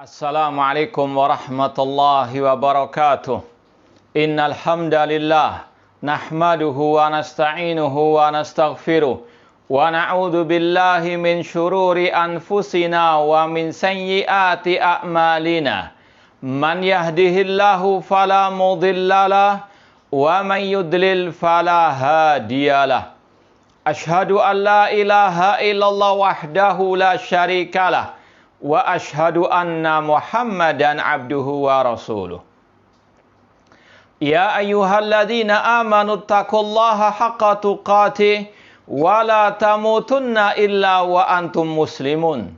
Assalamualaikum warahmatullahi wabarakatuh. Innal hamdalillah nahmaduhu wa nasta'inuhu wa nastaghfiruh wa na'udzu billahi min syururi anfusina wa min sayyiati a'malina. Man yahdihillahu fala mudhillalah wa man yudlil fala hadiyalah. Ashhadu an la ilaha illallah wahdahu la syarikalah wa ashhadu anna Muhammadan abduhu wa rasuluh. Ya ayyuhalladzina amanu taqullaha haqqa tuqatih wa la tamutunna illa wa antum muslimun.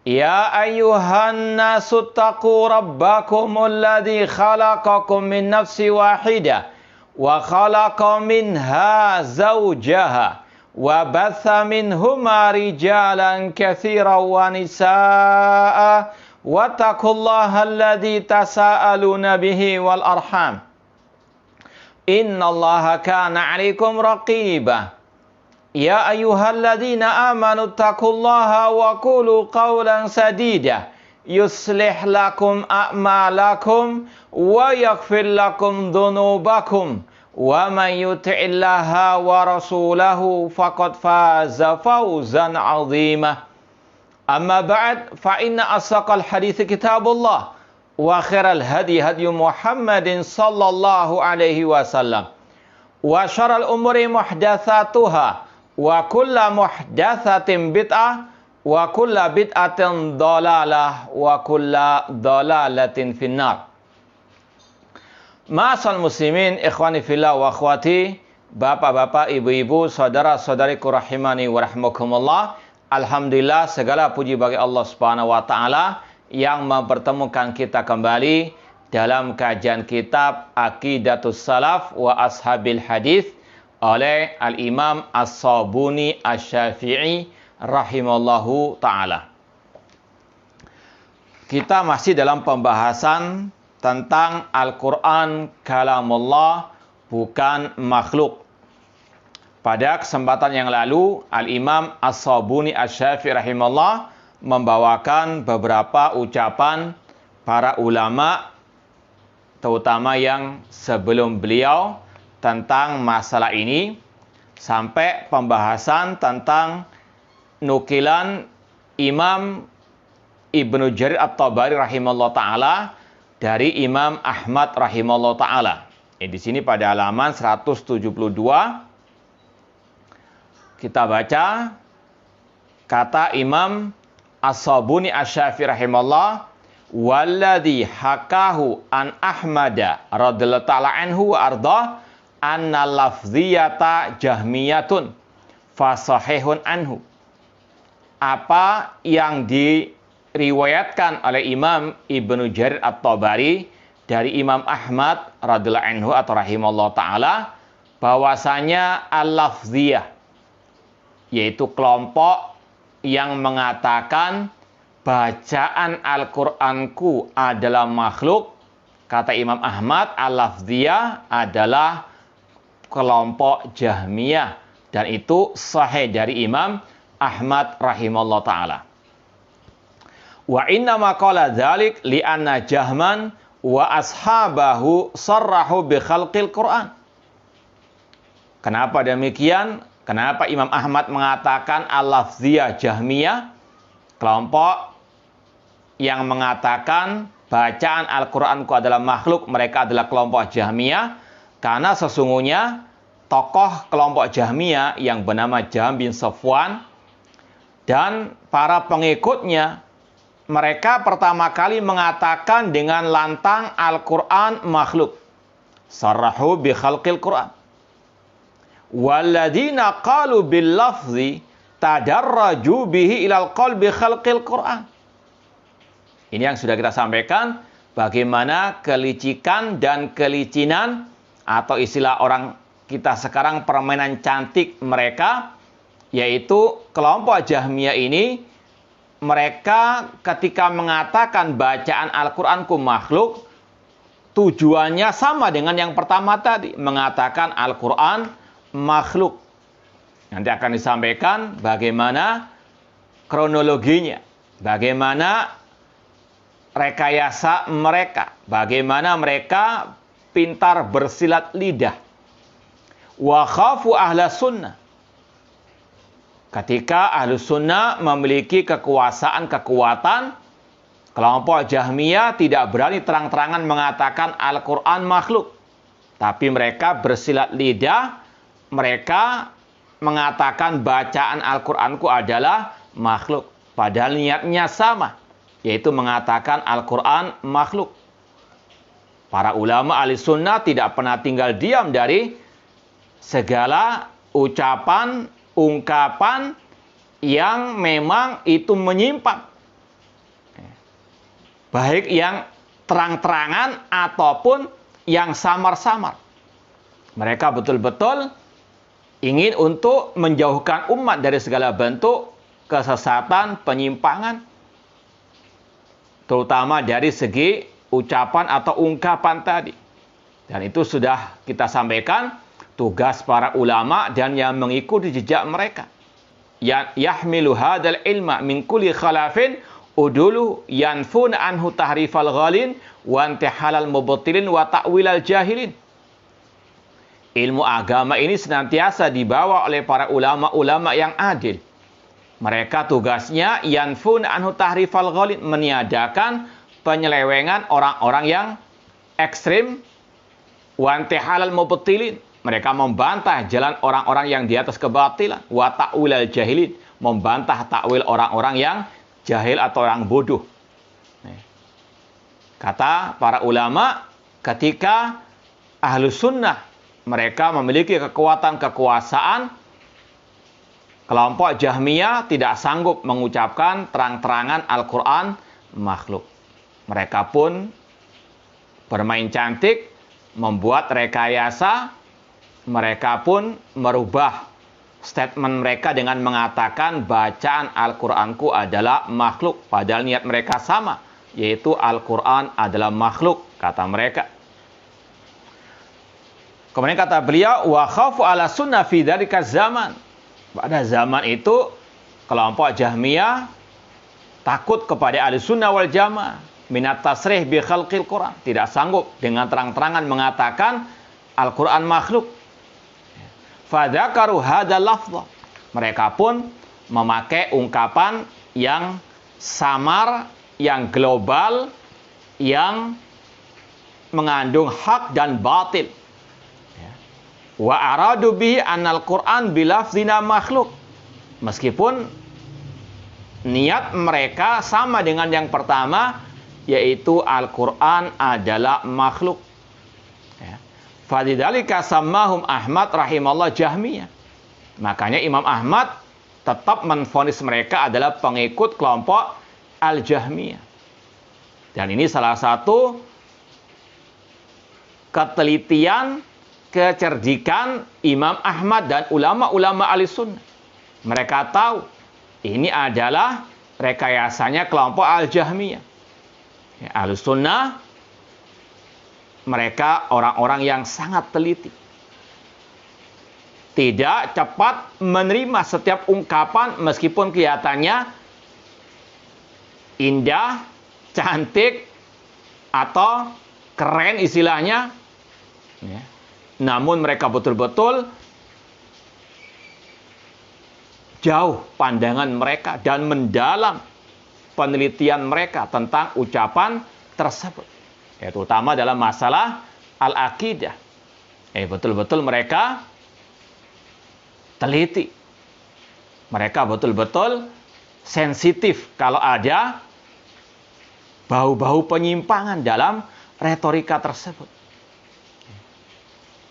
Ya ayyuhan nasu taqu rabbakumul ladzi khalaqakum min nafsin wahidah wa khalaqa minha zawjaha wa batha minhuma rijalan katsiran wa nisaa'a wattaqullaha alladzi tasaaluna bihi wal arham innallaha kana 'alaikum raqiba. Ya ayyuhalladzina amanu taqullaha wa qulu qawlan sadida yuslih lakum a'malakum wa yaghfir lakum dhunubakum wa man yuti'illaha wa rasulahu faqad faza fawzan 'azima. Amma ba'd, fa inna asaqal hadits kitabullah wa khairal hadi hadi Muhammadin sallallahu alaihi wasallam wa syarrul umuri muhdatsatuha wa kullu muhdatsatin bid'ah wa kullu bid'atin dhalalah wa kullu dhalalatin finnar. Ma'asal muslimin, ikhwani fillah wa akhwati, bapak-bapak, ibu-ibu, saudara-saudariku rahimani wa rahmakumullah. Alhamdulillah, segala puji bagi Allah Subhanahu wa taala yang mempertemukan kita kembali dalam kajian kitab Aqidatus Salaf wa Ashabil Hadis oleh Al-Imam As-Sabuni Asy-Syafi'i rahimallahu taala. Kita masih dalam pembahasan tentang Al-Quran kalamullah, bukan makhluk. Pada kesempatan yang lalu, Al-Imam As-Sabuni Asy-Syafi'i rahimahullah membawakan beberapa ucapan para ulama, terutama yang sebelum beliau, tentang masalah ini, sampai pembahasan tentang nukilan Imam Ibnu Jarir At-Tabari rahimahullah ta'ala dari Imam Ahmad rahimahullah ta'ala. Di sini pada halaman 172 kita baca kata Imam As-Sabuni Asy-Syafi'i rahimahullah, walladzi hakahu an Ahmada radhiyallahu ta'ala anhu wa arda anna lafziyata jahmiyatun fasahihun anhu. Apa yang diriwayatkan oleh Imam Ibnu Jarir At-Tabari dari Imam Ahmad radhiyallahu anhu atau rahimahullah ta'ala, bahwasanya al-lafziyah, yaitu kelompok yang mengatakan bacaan Al-Qur'anku adalah makhluk, kata Imam Ahmad, al-lafziyah adalah kelompok Jahmiyah, dan itu sahih dari Imam Ahmad rahimahullah ta'ala. Wa inna ma qala dzalik li anna Jahman wa ashabahu sarrahu bi khalqil Qur'an. Kenapa demikian? Kenapa Imam Ahmad mengatakan al-lafziyah Jahmiyah, kelompok yang mengatakan bacaan Al-Qur'anku adalah makhluk, mereka adalah kelompok Jahmiyah? Karena sesungguhnya tokoh kelompok Jahmiyah yang bernama Jahm bin Safwan dan para pengikutnya, mereka pertama kali mengatakan dengan lantang Al-Quran makhluk. Sarrahu bi khalqil Quran. Walladzina qalu bil lafzi tadarraju bihi ilal qalbi khalqil Quran. Ini yang sudah kita sampaikan, bagaimana kelicikan dan kelicinan, atau istilah orang kita sekarang permainan cantik mereka, yaitu kelompok Jahmiyah ini. Mereka ketika mengatakan bacaan Al-Qur'anku makhluk, tujuannya sama dengan yang pertama tadi, mengatakan Al-Qur'an makhluk. Nanti akan disampaikan bagaimana kronologinya, bagaimana rekayasa mereka, bagaimana mereka pintar bersilat lidah. Wa khafu ahla sunnah. Ketika ahlu sunnah memiliki kekuatan, kelompok Jahmiyah tidak berani terang-terangan mengatakan Al-Quran makhluk. Tapi mereka bersilat lidah, mereka mengatakan bacaan Al-Quranku adalah makhluk. Padahal niatnya sama, yaitu mengatakan Al-Quran makhluk. Para ulama ahli sunnah tidak pernah tinggal diam dari segala ucapan, ungkapan yang memang itu menyimpang. Baik yang terang-terangan ataupun yang samar-samar. Mereka betul-betul ingin untuk menjauhkan umat dari segala bentuk kesesatan, penyimpangan, terutama dari segi ucapan atau ungkapan tadi. Dan itu sudah kita sampaikan, tugas para ulama dan yang mengikuti jejak mereka. Yahmilu hadal ilma min kulli khalafin udulu yanfun anhu tahrifal ghalin wa intihalal mubtilin wa ta'wilal jahilin. Ilmu agama ini senantiasa dibawa oleh para ulama-ulama yang adil. Mereka tugasnya yanfun anhu tahrifal ghalin, meniadakan penyelewengan orang-orang yang ekstrim, wa intihalal mubtilin, mereka membantah jalan orang-orang yang di atas kebatilan, wa ta'wilal jahilin, membantah takwil orang-orang yang jahil atau orang bodoh. Kata para ulama, ketika ahlu sunnah mereka memiliki kekuatan kekuasaan, kelompok Jahmiyah tidak sanggup mengucapkan terang-terangan Al-Quran makhluk. Mereka pun bermain cantik, membuat rekayasa, mereka pun merubah statement mereka dengan mengatakan bacaan Al-Quranku adalah makhluk. Padahal niat mereka sama, yaitu Al-Quran adalah makhluk, kata mereka. Kemudian kata beliau, wa khafu ala sunnah fi dzalika zaman. Pada zaman itu, kelompok Jahmiyah takut kepada ahli sunnah wal jamaah. Minat tasrih bi khalqil Quran. Tidak sanggup dengan terang-terangan mengatakan Al-Quran makhluk. Fadzakaru hadzal lafdh. Mereka pun memakai ungkapan yang samar, yang global, yang mengandung hak dan batil. Wa aradu bihi annal Quran bilafzina makhluk. Meskipun niat mereka sama dengan yang pertama, yaitu Al-Quran adalah makhluk. Fadidzalika sammahum Ahmad rahimallah Jahmiyah. Makanya Imam Ahmad tetap menvonis mereka adalah pengikut kelompok Al-Jahmiyah. Dan ini salah satu ketelitian, kecerdikan Imam Ahmad dan ulama-ulama ahli sunnah. Mereka tahu ini adalah rekayasanya kelompok Al-Jahmiyah. Ahli sunnah mereka orang-orang yang sangat teliti. Tidak cepat menerima setiap ungkapan meskipun kelihatannya indah, cantik, atau keren istilahnya. Namun mereka betul-betul jauh pandangan mereka dan mendalam penelitian mereka tentang ucapan tersebut. Terutama dalam masalah al-aqidah. Betul-betul mereka teliti. Mereka betul-betul sensitif kalau ada bau-bau penyimpangan dalam retorika tersebut.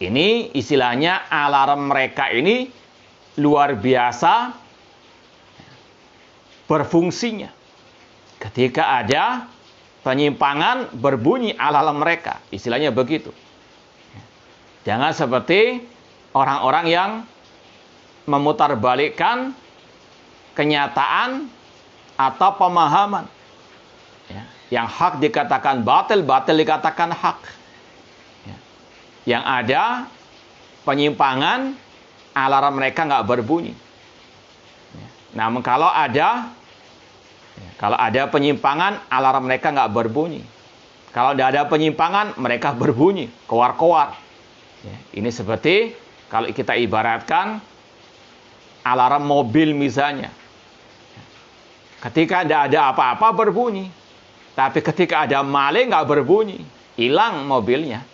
Ini istilahnya alarm mereka ini luar biasa berfungsinya. Ketika ada penyimpangan, berbunyi alarm mereka. Istilahnya begitu. Jangan seperti orang-orang yang memutarbalikkan kenyataan atau pemahaman. Yang hak dikatakan batil, batil dikatakan hak. Yang ada penyimpangan, alarm mereka nggak berbunyi. Namun kalau ada Kalau ada penyimpangan, alarm mereka nggak berbunyi. Kalau tidak ada penyimpangan, mereka berbunyi, kowar-kowar. Ini seperti kalau kita ibaratkan alarm mobil misalnya. Ketika tidak ada apa-apa berbunyi. Tapi ketika ada maling nggak berbunyi. Hilang mobilnya.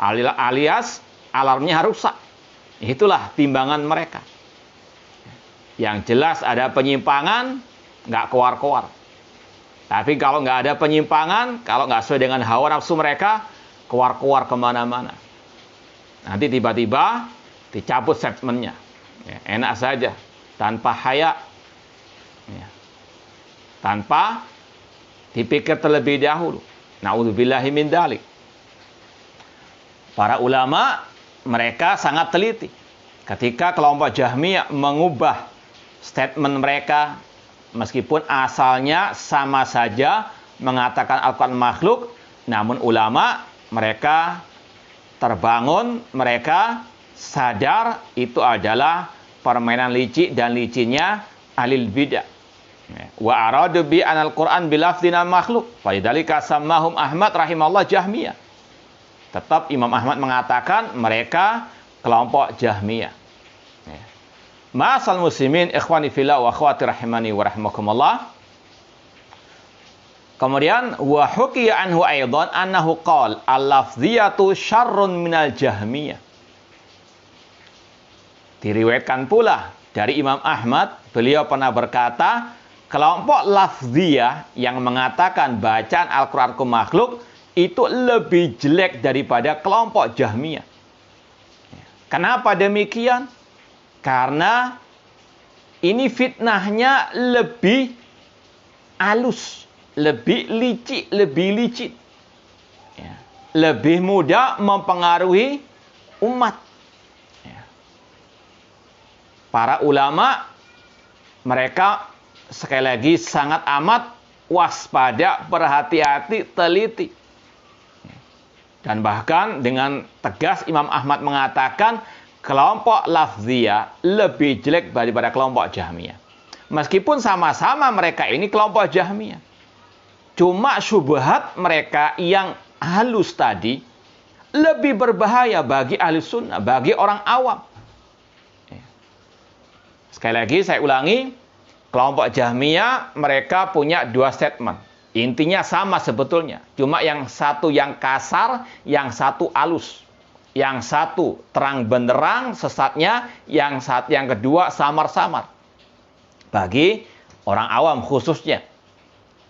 Alias alarmnya rusak. Itulah timbangan mereka. Yang jelas ada penyimpangan, nggak kowar-kowar. Tapi kalau nggak ada penyimpangan, kalau nggak sesuai dengan hawa nafsu mereka, kowar-kowar kemana-mana. Nanti tiba-tiba dicabut statementnya. Enak saja, tanpa haya. Tanpa dipikir terlebih dahulu. Na'udzubillahi min dzalik. Para ulama, mereka sangat teliti. Ketika kelompok Jahmiyah mengubah statement mereka, meskipun asalnya sama saja mengatakan Al-Quran makhluk, namun ulama mereka terbangun, mereka sadar itu adalah permainan licik dan licinnya ahlul bidah. Wa aradu bi anal Quran bilafdina makhluk. Falidzalika sammahum Ahmad rahimallah Jahmiyah. Tetap Imam Ahmad mengatakan mereka kelompok Jahmiyah. Ma'asal muslimin ikhwani fillah wa akhwati rahimani wa rahimakumullah. Kemudian wa hukiya anhu aidan annahu qala al-lafziyatu syarrun minal jahmiyah. Diriwayatkan pula dari Imam Ahmad, beliau pernah berkata, kelompok lafziyah yang mengatakan bacaan Al-Qur'anku makhluk itu lebih jelek daripada kelompok Jahmiyah. Kenapa demikian? Karena ini fitnahnya lebih halus, lebih licik, lebih licin. Lebih mudah mempengaruhi umat. Para ulama, mereka sekali lagi sangat amat waspada, berhati-hati, teliti. Dan bahkan dengan tegas Imam Ahmad mengatakan kelompok lafziyah lebih jelek daripada kelompok Jahmiyah. Meskipun sama-sama mereka ini kelompok Jahmiyah. Cuma syubhat mereka yang halus tadi lebih berbahaya bagi ahli sunnah, bagi orang awam. Sekali lagi saya ulangi, kelompok Jahmiyah mereka punya dua statement. Intinya sama sebetulnya. Cuma yang satu yang kasar, yang satu halus. Yang satu terang benderang sesatnya, yang kedua samar-samar. Bagi orang awam khususnya.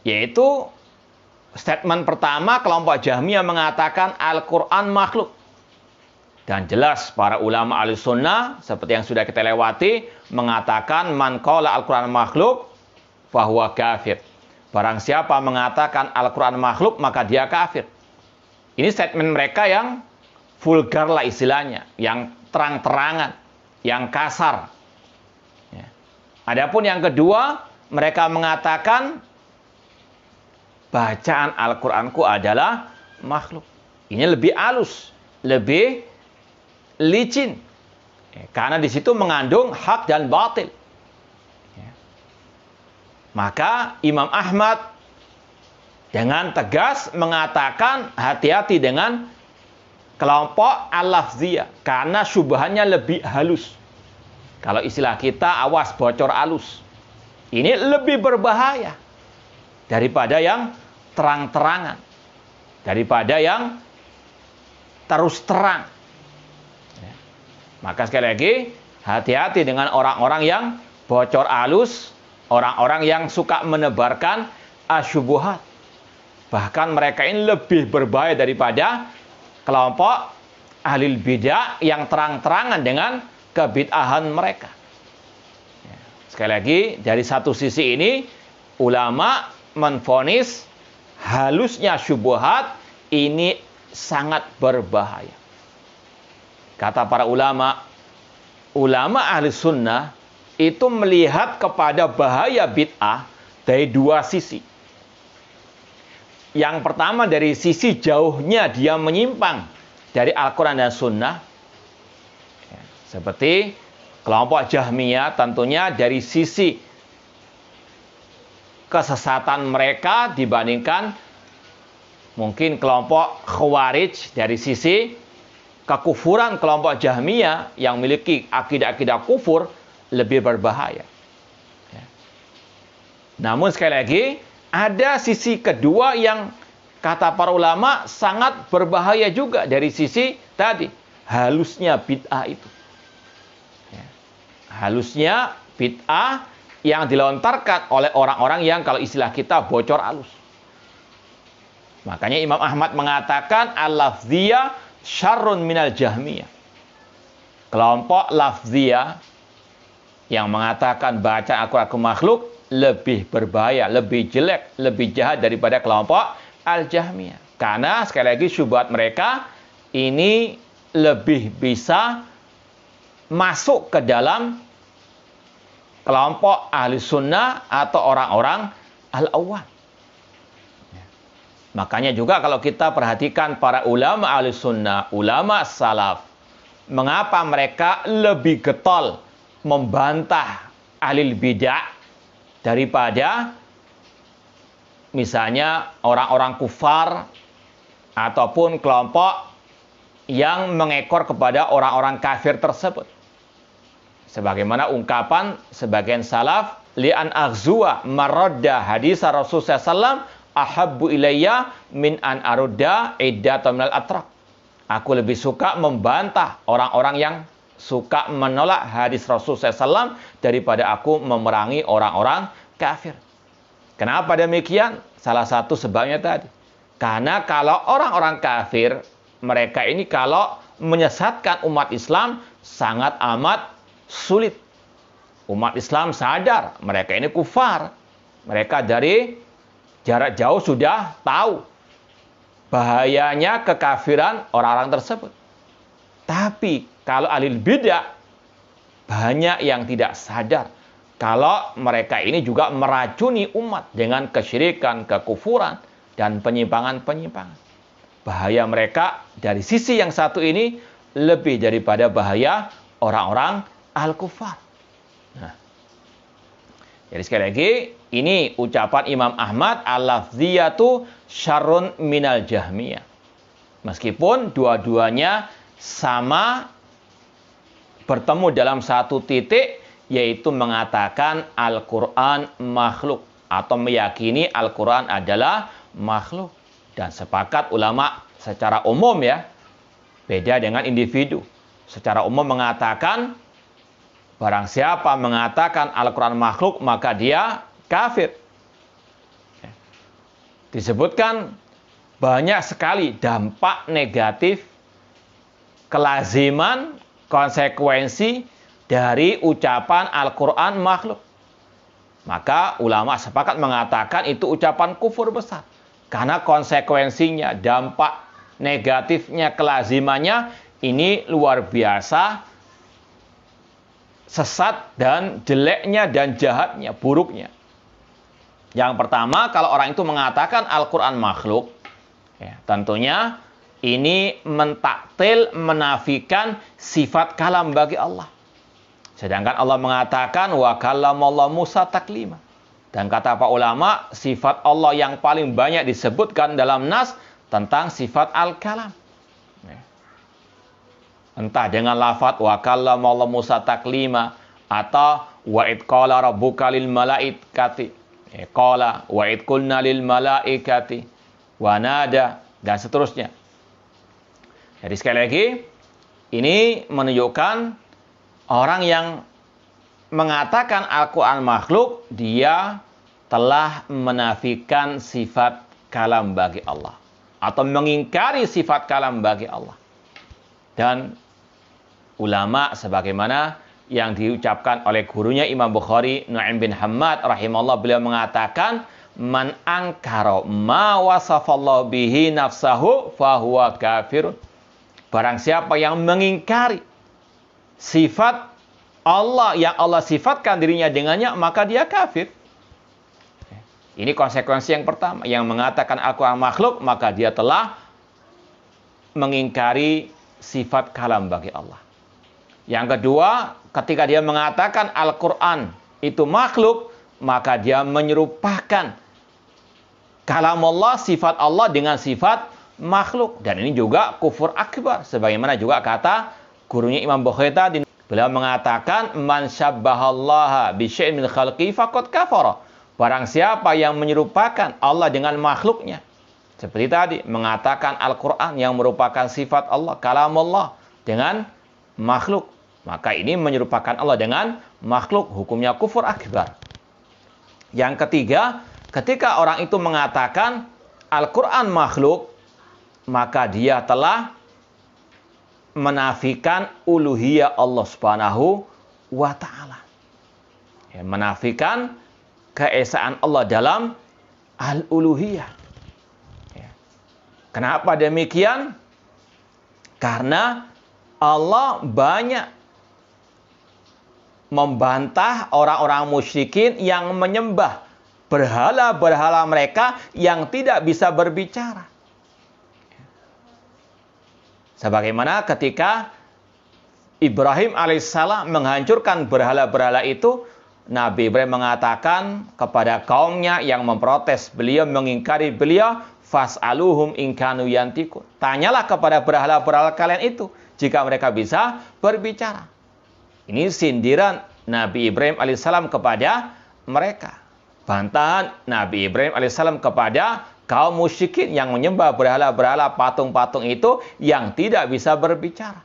Yaitu statement pertama kelompok Jahmiyah mengatakan Al-Quran makhluk. Dan jelas para ulama Ahlussunnah seperti yang sudah kita lewati mengatakan man qala Al-Quran makhluk fahuwa kafir. Barang siapa mengatakan Al-Quran makhluk maka dia kafir. Ini statement mereka yang vulgar lah istilahnya, yang terang-terangan, yang kasar. Adapun yang kedua, mereka mengatakan bacaan Al-Quranku adalah makhluk. Ini lebih halus, lebih licin. Karena di situ mengandung hak dan batil. Maka Imam Ahmad dengan tegas mengatakan hati-hati dengan kelompok al-lafziyah. Karena syubhannya lebih halus. Kalau istilah kita, awas bocor halus. Ini lebih berbahaya daripada yang terang-terangan. Daripada yang terus terang. Maka sekali lagi, hati-hati dengan orang-orang yang bocor halus, orang-orang yang suka menebarkan asyubuhat. Bahkan mereka ini lebih berbahaya daripada kelompok ahlul bidah yang terang-terangan dengan kebid'ahan mereka. Sekali lagi, dari satu sisi ini, ulama menvonis halusnya syubhat ini sangat berbahaya. Kata para ulama, ulama ahli sunnah itu melihat kepada bahaya bid'ah dari dua sisi. Yang pertama dari sisi jauhnya dia menyimpang dari Al-Quran dan Sunnah. Seperti kelompok Jahmiyah tentunya dari sisi kesesatan mereka dibandingkan mungkin kelompok Khawarij. Dari sisi kekufuran kelompok Jahmiyah yang memiliki akidah-akidah kufur lebih berbahaya. Ya. Namun sekali lagi, ada sisi kedua yang kata para ulama sangat berbahaya juga dari sisi tadi, halusnya bid'ah itu. Ya. Halusnya bid'ah yang dilontarkan oleh orang-orang yang kalau istilah kita bocor halus. Makanya Imam Ahmad mengatakan al-lafziyah syarrun minal jahmiyah. Kelompok lafziyah yang mengatakan baca Al-Quran makhluk lebih berbahaya, lebih jelek, lebih jahat daripada kelompok al-jahmiyah. Karena sekali lagi syubhat mereka ini lebih bisa masuk ke dalam kelompok ahli sunnah atau orang-orang al-awwam. Makanya juga kalau kita perhatikan para ulama ahli sunnah, ulama salaf, mengapa mereka lebih getol membantah ahli bidah daripada misalnya orang-orang kufar ataupun kelompok yang mengekor kepada orang-orang kafir tersebut. Sebagaimana ungkapan sebagian salaf, li'an aghzuwa maradda hadis Rasulullah SAW ahabbu ilayya min an arudda iddata minal atrak. Aku lebih suka membantah orang-orang yang suka menolak hadis Rasulullah SAW daripada aku memerangi orang-orang kafir. Kenapa demikian? Salah satu sebabnya tadi. Karena kalau orang-orang kafir, mereka ini kalau menyesatkan umat Islam sangat amat sulit. Umat Islam sadar mereka ini kufar. Mereka dari jarak jauh sudah tahu bahayanya kekafiran orang-orang tersebut. Tapi kalau ahli bidah banyak yang tidak sadar kalau mereka ini juga meracuni umat dengan kesyirikan, kekufuran, dan penyimpangan-penyimpangan. Bahaya mereka dari sisi yang satu ini lebih daripada bahaya orang-orang al-kufar. Nah, jadi sekali lagi, ini ucapan Imam Ahmad, al-lafziyatu syarrun minal jahmiyah. Meskipun dua-duanya sama bertemu dalam satu titik, yaitu mengatakan Al-Quran makhluk atau meyakini Al-Quran adalah makhluk. Dan sepakat ulama secara umum ya, beda dengan individu. Secara umum mengatakan barang siapa mengatakan Al-Quran makhluk maka dia kafir. Disebutkan banyak sekali dampak negatif, kelaziman, konsekuensi dari ucapan Al-Quran makhluk. Maka ulama sepakat mengatakan itu ucapan kufur besar. Karena konsekuensinya, dampak negatifnya, kelazimannya ini luar biasa sesat dan jeleknya dan jahatnya, buruknya. Yang pertama, kalau orang itu mengatakan Al-Quran makhluk, ya, tentunya ini mentaktil, menafikan sifat kalam bagi Allah. Sedangkan Allah mengatakan wa kallamallahu Musa taklima. Dan kata para ulama, sifat Allah yang paling banyak disebutkan dalam nas tentang sifat al-kalam. Entah dengan lafaz wa kallamallahu Musa taklima atau wa id qala rabbuka lil malaikati. Qala wa id qulna lil malaikati wa nada dan seterusnya. Jadi sekali lagi, ini menunjukkan orang yang mengatakan Al-Quran makhluk, dia telah menafikan sifat kalam bagi Allah. Atau mengingkari sifat kalam bagi Allah. Dan ulama sebagaimana yang diucapkan oleh gurunya Imam Bukhari, Nu'aim bin Hammad rahimahullah, beliau mengatakan, man angkara ma wasafallahu bihi nafsahu fahuwa kafirun. Barang siapa yang mengingkari sifat Allah yang Allah sifatkan dirinya dengannya, maka dia kafir. Ini konsekuensi yang pertama. Yang mengatakan Al-Quran makhluk, maka dia telah mengingkari sifat kalam bagi Allah. Yang kedua, ketika dia mengatakan Al-Quran itu makhluk, maka dia menyerupakan kalam Allah, sifat Allah dengan sifat makhluk. Dan ini juga kufur akbar. Sebagaimana juga kata gurunya Imam Bukhari tadi. Beliau mengatakan, man syabbahallaha bi syai'in min khalqi faqad kafara. Barang siapa yang menyerupakan Allah dengan makhluknya. Seperti tadi, mengatakan Al-Quran yang merupakan sifat Allah, kalam Allah, dengan makhluk. Maka ini menyerupakan Allah dengan makhluk, hukumnya kufur akbar. Yang ketiga, ketika orang itu mengatakan Al-Quran makhluk, maka dia telah menafikan uluhiyah Allah Subhanahu wa ta'ala. Ya, menafikan keesaan Allah dalam al-uluhiyah. Ya. Kenapa demikian? Karena Allah banyak membantah orang-orang musyrikin yang menyembah berhala-berhala mereka yang tidak bisa berbicara. Sebagaimana ketika Ibrahim alaihissalam menghancurkan berhala-berhala itu, Nabi Ibrahim mengatakan kepada kaumnya yang memprotes beliau, mengingkari beliau, fas'aluhum in kanu yantiqun. Tanyalah kepada berhala-berhala kalian itu jika mereka bisa berbicara. Ini sindiran Nabi Ibrahim alaihissalam kepada mereka. Bantahan Nabi Ibrahim alaihissalam kepada kaum musyrikin yang menyembah berhala-berhala, patung-patung itu yang tidak bisa berbicara.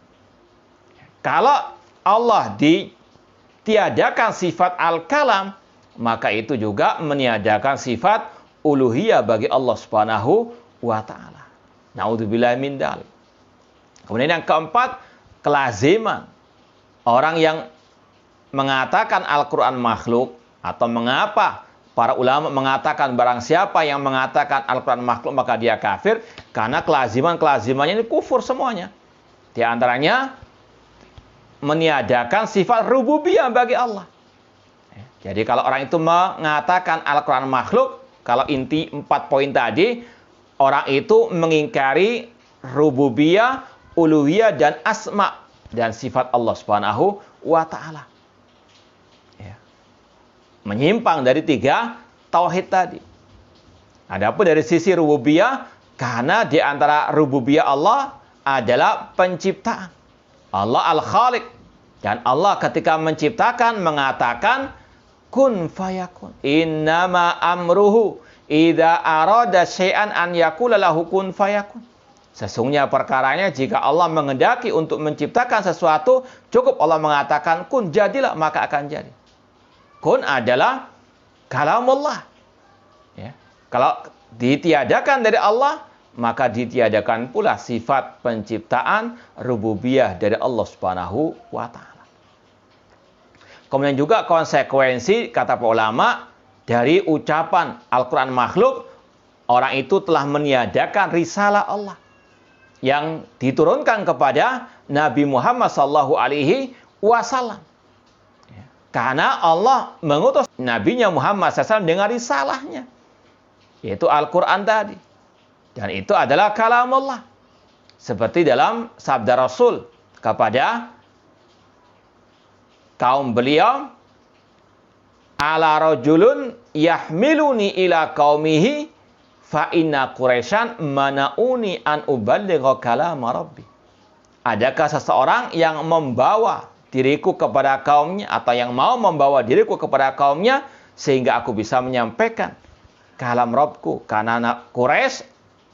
Kalau Allah ditiadakan sifat al-kalam, maka itu juga meniadakan sifat uluhiyah bagi Allah Subhanahu wa ta'ala. Na'udzubillahi min dzalik. Kemudian yang keempat, kelaziman orang yang mengatakan Al-Quran makhluk, atau mengapa para ulama mengatakan barang siapa yang mengatakan Al-Quran makhluk maka dia kafir, karena kelazimannya ini kufur semuanya. Di antaranya meniadakan sifat rububiyah bagi Allah. Jadi kalau orang itu mengatakan Al-Quran makhluk, kalau inti 4 poin tadi, orang itu mengingkari rububiyah, uluhiyah, dan asma dan sifat Allah Subhanahu wa ta'ala. Menyimpang dari 3 tauhid tadi. Adapun dari sisi rububiyah, karena di antara rububiyah Allah adalah penciptaan. Allah al-Khaliq. Dan Allah ketika menciptakan mengatakan kun fayakun. Innama amruhu idza arada syai'an an yaqula lahu kun fayakun. Sesungguhnya perkaranya jika Allah menghendaki untuk menciptakan sesuatu, cukup Allah mengatakan kun, jadilah, maka akan jadi. Kun adalah kalamullah. Ya. Kalau ditiadakan dari Allah, maka ditiadakan pula sifat penciptaan rububiyah dari Allah Subhanahu wa ta'ala. Kemudian juga konsekuensi, kata para ulama, dari ucapan Al-Quran makhluk, orang itu telah meniadakan risalah Allah yang diturunkan kepada Nabi Muhammad SAW. Karena Allah mengutus Nabi-Nya Muhammad SAW dengan risalahnya, yaitu Al-Quran tadi. Dan itu adalah kalamullah. Seperti dalam sabda Rasul kepada kaum beliau, ala rajulun yahmiluni ila qaumihi fa inna Quraisyan mana'uni an uballigha kalama rabbi. Adakah seseorang yang membawa diriku kepada kaumnya, atau yang mau membawa diriku kepada kaumnya sehingga aku bisa menyampaikan kalam Rabbku, karena Quraisy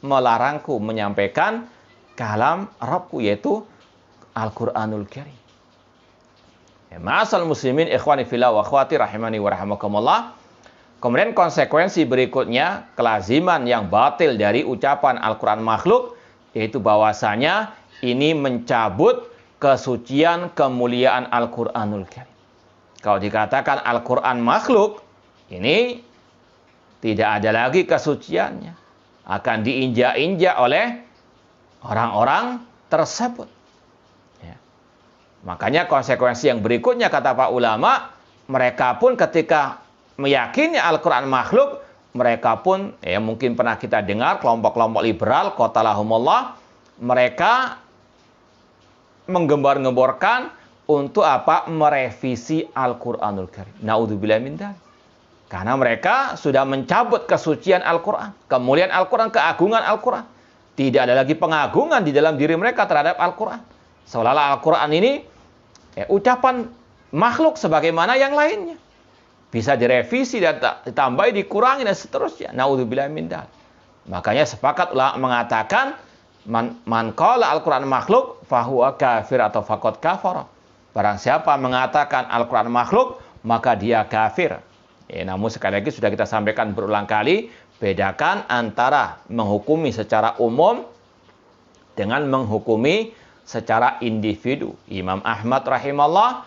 melarangku menyampaikan kalam Rabbku, yaitu Al-Quranul Karim. Ya, ma'asal muslimin ikhwani fillah wa akhwati rahimani wa rahimakumullah. Kemudian konsekuensi berikutnya, kelaziman yang batil dari ucapan Al-Quran makhluk, yaitu bahwasanya ini mencabut kesucian, kemuliaan Al-Quranul Karim. Kalau dikatakan Al-Quran makhluk, ini tidak ada lagi kesuciannya. Akan diinjak-injak oleh orang-orang tersebut. Ya. Makanya konsekuensi yang berikutnya, kata pak ulama, mereka pun ketika meyakini Al-Quran makhluk, mereka pun, ya mungkin pernah kita dengar, kelompok-kelompok liberal, qatalahumullah, mereka menggembar-gemborkan untuk apa? Merevisi Al-Quranul Karim. Na'udzubillah min dzalik. Karena mereka sudah mencabut kesucian Al-Quran, kemuliaan Al-Quran, keagungan Al-Quran. Tidak ada lagi pengagungan di dalam diri mereka terhadap Al-Quran. Seolah-olah Al-Quran ini ucapan makhluk sebagaimana yang lainnya. Bisa direvisi dan ditambahi, dikurangi dan seterusnya. Naudzubillah min dzalik. Makanya sepakat ulama mengatakan man qala Al-Quran makhluk fahuwa kafir atau faqad kafara. Barang siapa mengatakan Al-Quran makhluk, maka dia kafir. Namun sekali lagi sudah kita sampaikan berulang kali, bedakan antara menghukumi secara umum dengan menghukumi secara individu. Imam Ahmad rahimahullah,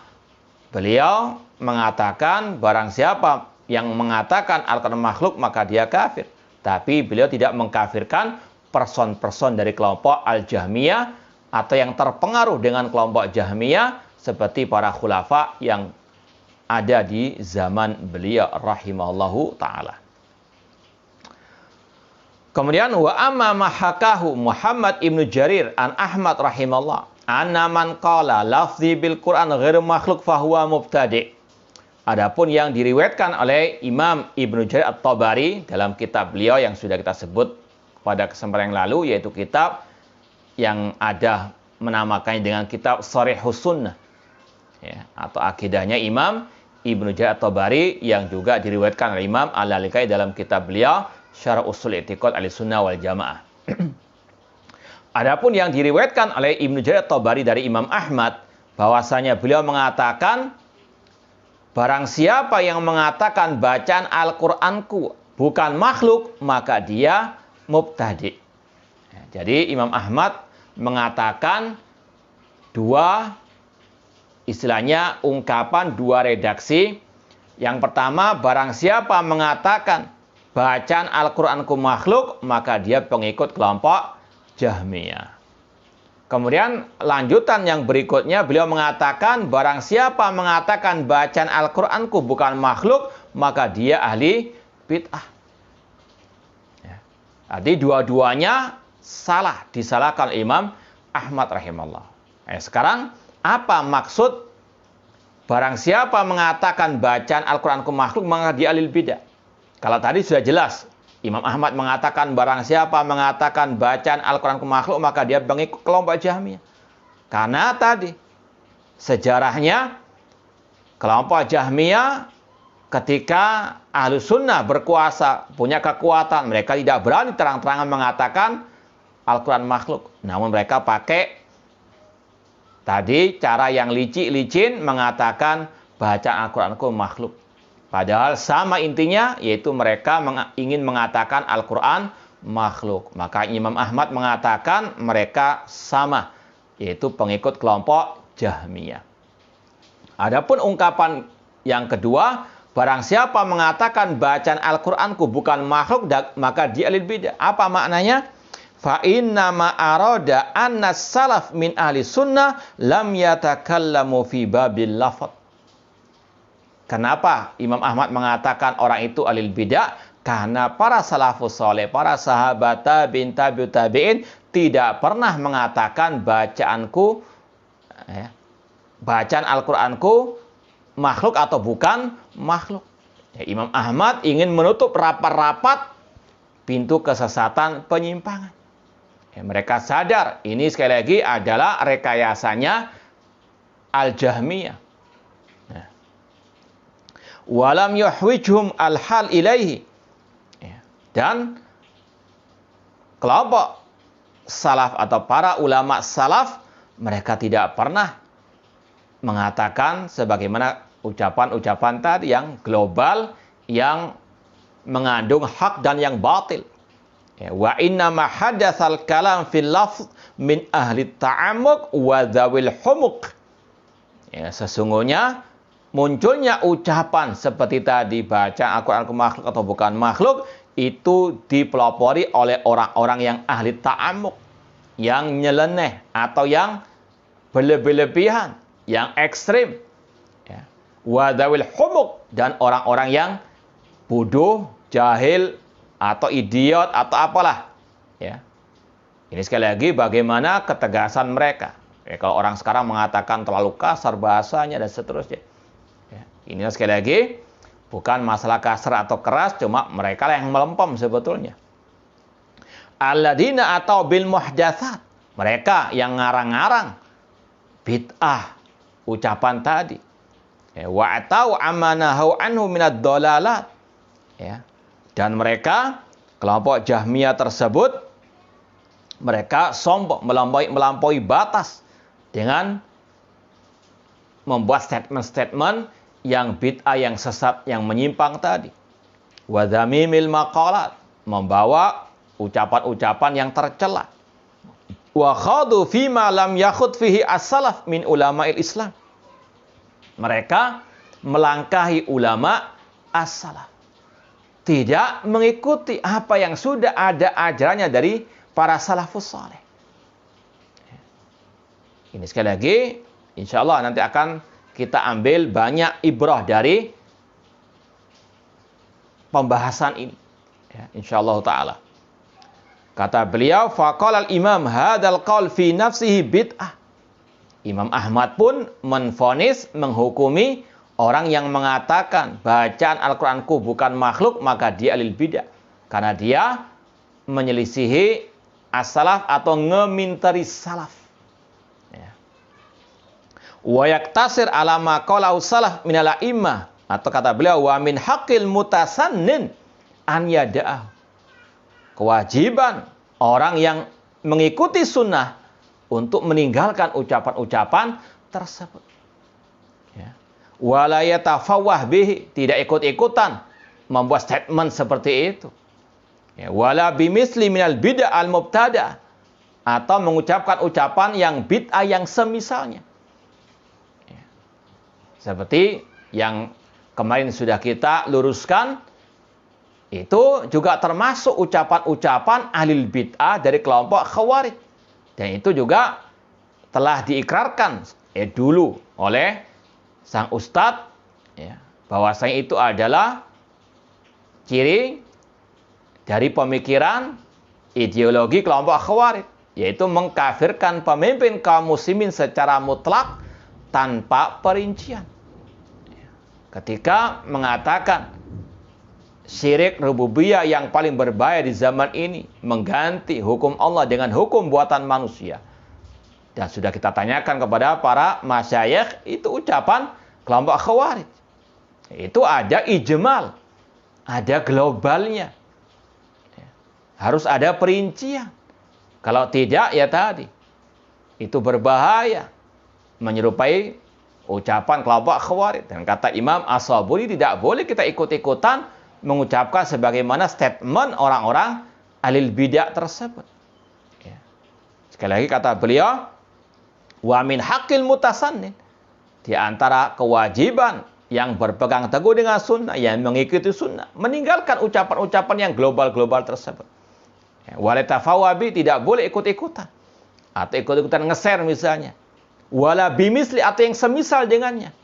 beliau mengatakan barang siapa yang mengatakan Al-Quran makhluk maka dia kafir. Tapi beliau tidak mengkafirkan person-person dari kelompok Al-Jahmiyah atau yang terpengaruh dengan kelompok Jahmiyah seperti para khulafa yang ada di zaman beliau rahimahullahu ta'ala. Kemudian wa amma mahakahu Muhammad ibnu Jarir an Ahmad rahimahullah anna man qala lafzi bil Quran ghairu makhluk fahuwa mubtadi'. Adapun yang diriwayatkan oleh Imam Ibnu Jarir At-Tabari dalam kitab beliau yang sudah kita sebut pada kesempatan yang lalu, yaitu kitab yang ada menamakannya dengan kitab Sharihus Sunnah, atau akidahnya Imam Ibnu Jarir At-Tabari yang juga diriwayatkan oleh Imam Al-Lalikai dalam kitab beliau Syarh Ushul I'tiqad Ahlussunnah wal Jamaah. Adapun yang diriwayatkan oleh Ibnu Jarir At-Tabari dari Imam Ahmad, bahwasanya beliau mengatakan barang siapa yang mengatakan bacaan Al-Qur'anku bukan makhluk, maka dia mubtadi'. Jadi Imam Ahmad mengatakan dua, istilahnya ungkapan, dua redaksi. Yang pertama, barang siapa mengatakan bacaan Al-Qur'anku makhluk, maka dia pengikut kelompok Jahmiyah. Kemudian lanjutan yang berikutnya, beliau mengatakan barang siapa mengatakan bacaan Al-Qur'anku bukan makhluk, maka dia ahli bid'ah. Jadi dua-duanya salah, disalahkan Imam Ahmad rahimahullah. Sekarang apa maksud barang siapa mengatakan bacaan Al-Qur'anku makhluk, maka dia ahli bid'ah? Kalau tadi sudah jelas, Imam Ahmad mengatakan barang siapa mengatakan bacaan Al-Qur'anku makhluk, maka dia pengikut kelompok Jahmiyah. Karena tadi sejarahnya kelompok Jahmiyah ketika Ahlus Sunnah berkuasa, punya kekuatan, mereka tidak berani terang-terangan mengatakan Al-Quran makhluk. Namun mereka pakai tadi cara yang licin mengatakan bacaan Al-Quranku makhluk. Padahal sama intinya, yaitu mereka ingin mengatakan Al-Quran makhluk. Maka Imam Ahmad mengatakan mereka sama, yaitu pengikut kelompok Jahmiyah. Adapun ungkapan yang kedua, barang siapa mengatakan bacaan Al-Qur'anku bukan makhluk, maka dia ahli bid'ah. Apa maknanya? Fa inna ma arada anna salaf min ahli sunnah lam yatakallamu fi babil lafadz. Kenapa Imam Ahmad mengatakan orang itu ahli bid'ah? Karena para salafus saleh, para sahabat tabi'in, tabi'ut tabi'in tidak pernah mengatakan bacaanku, bacaan Al-Qur'anku makhluk atau bukan makhluk. Imam Ahmad ingin menutup rapat-rapat pintu kesesatan, penyimpangan. Mereka sadar ini sekali lagi adalah rekayasanya Al-Jahmiyah. Walam yuhwijhum al-hal ilaihi. Dan kelompok salaf atau para ulama salaf, mereka tidak pernah mengatakan sebagaimana ucapan-ucapan tadi yang global, yang mengandung hak dan yang batil. Wa inna ma hadatsal kalam fil lafz min ahli ta'ammuq wa dzawil humuq. Sesungguhnya munculnya ucapan seperti tadi baca Al-Qur'an makhluk atau bukan makhluk itu dipelopori oleh orang-orang yang ahli ta'ammuq, yang nyeleneh atau yang berlebihan, yang ekstrim. Wa dzawil humuq, dan orang-orang yang bodoh, jahil atau idiot atau apalah. Ini sekali lagi bagaimana ketegasan mereka. Kalau orang sekarang mengatakan terlalu kasar bahasanya dan seterusnya. Ini sekali lagi Bukan masalah kasar atau keras, cuma mereka lah yang melempem sebetulnya. Alladzina atau bil muhdatsat. Mereka yang ngarang-ngarang bid'ah ucapan tadi. Wa atau amanahu anhu minad dalalat. Ya. Dan mereka kelompok Jahmiyah tersebut mereka sombong melampaui batas dengan membuat statement-statement yang bid'ah, yang sesat, yang menyimpang tadi. Wa dzamimil maqalat, membawa ucapan-ucapan yang tercela. Wa khadu fima lam yakhud fihi as-salaf min ulama'il Islam. Mereka melangkahi ulama as-salaf. Tidak mengikuti apa yang sudah ada ajarannya dari para salafus saleh. Ini sekali lagi, insya Allah nanti akan kita ambil banyak ibrah dari pembahasan ini. Ya, insya Allah ta'ala. Kata beliau, faqala al-imam hadal qaul fi nafsihi bid'ah. Imam Ahmad pun menvonis, menghukumi orang yang mengatakan bacaan Al-Quranku bukan makhluk, maka dia alil bid'ah. Karena dia menyelisihi as-salaf atau ngeminteri salaf. Wa yaktasir ala ma qalahu salaf minal a'immah, atau kata beliau wa min haqqil mutasannin an yada'ah. Kewajiban orang yang mengikuti sunnah untuk meninggalkan ucapan-ucapan tersebut. Ya. Wa la yatafawwah bihi, tidak ikut-ikutan membuat statement seperti itu. Ya. Wala bimisli minal bid'ah al-mubtada, atau mengucapkan ucapan yang bid'ah yang semisalnya. Seperti yang kemarin sudah kita luruskan, itu juga termasuk ucapan-ucapan ahlul bid'ah dari kelompok Khawarij. Dan itu juga telah diikrarkan dulu oleh sang ustadz, ya, bahwasanya itu adalah ciri dari pemikiran ideologi kelompok Khawarij, yaitu mengkafirkan pemimpin kaum muslimin secara mutlak tanpa perincian. Ketika mengatakan syirik rububiyah yang paling berbahaya di zaman ini, mengganti hukum Allah dengan hukum buatan manusia. Dan sudah kita tanyakan kepada para masyayikh, itu ucapan kelompok Khawarij. Itu ada ijmal, ada globalnya. Harus ada perincian. Kalau tidak, ya tadi, itu berbahaya, menyerupai ucapan kelompok Khawarij. Dan kata Imam As-Sabuni, tidak boleh kita ikut-ikutan mengucapkan sebagaimana statement orang-orang ahlul bid'ah tersebut. Ya. Sekali lagi kata beliau, wa min haqqil mutasannin, di antara kewajiban yang berpegang teguh dengan sunnah, yang mengikuti sunnah, meninggalkan ucapan-ucapan yang global-global tersebut. Ya. Wala tafawabi, tidak boleh ikut-ikutan atau ikut-ikutan nge-share misalnya. Wala bimisli, atau yang semisal dengannya,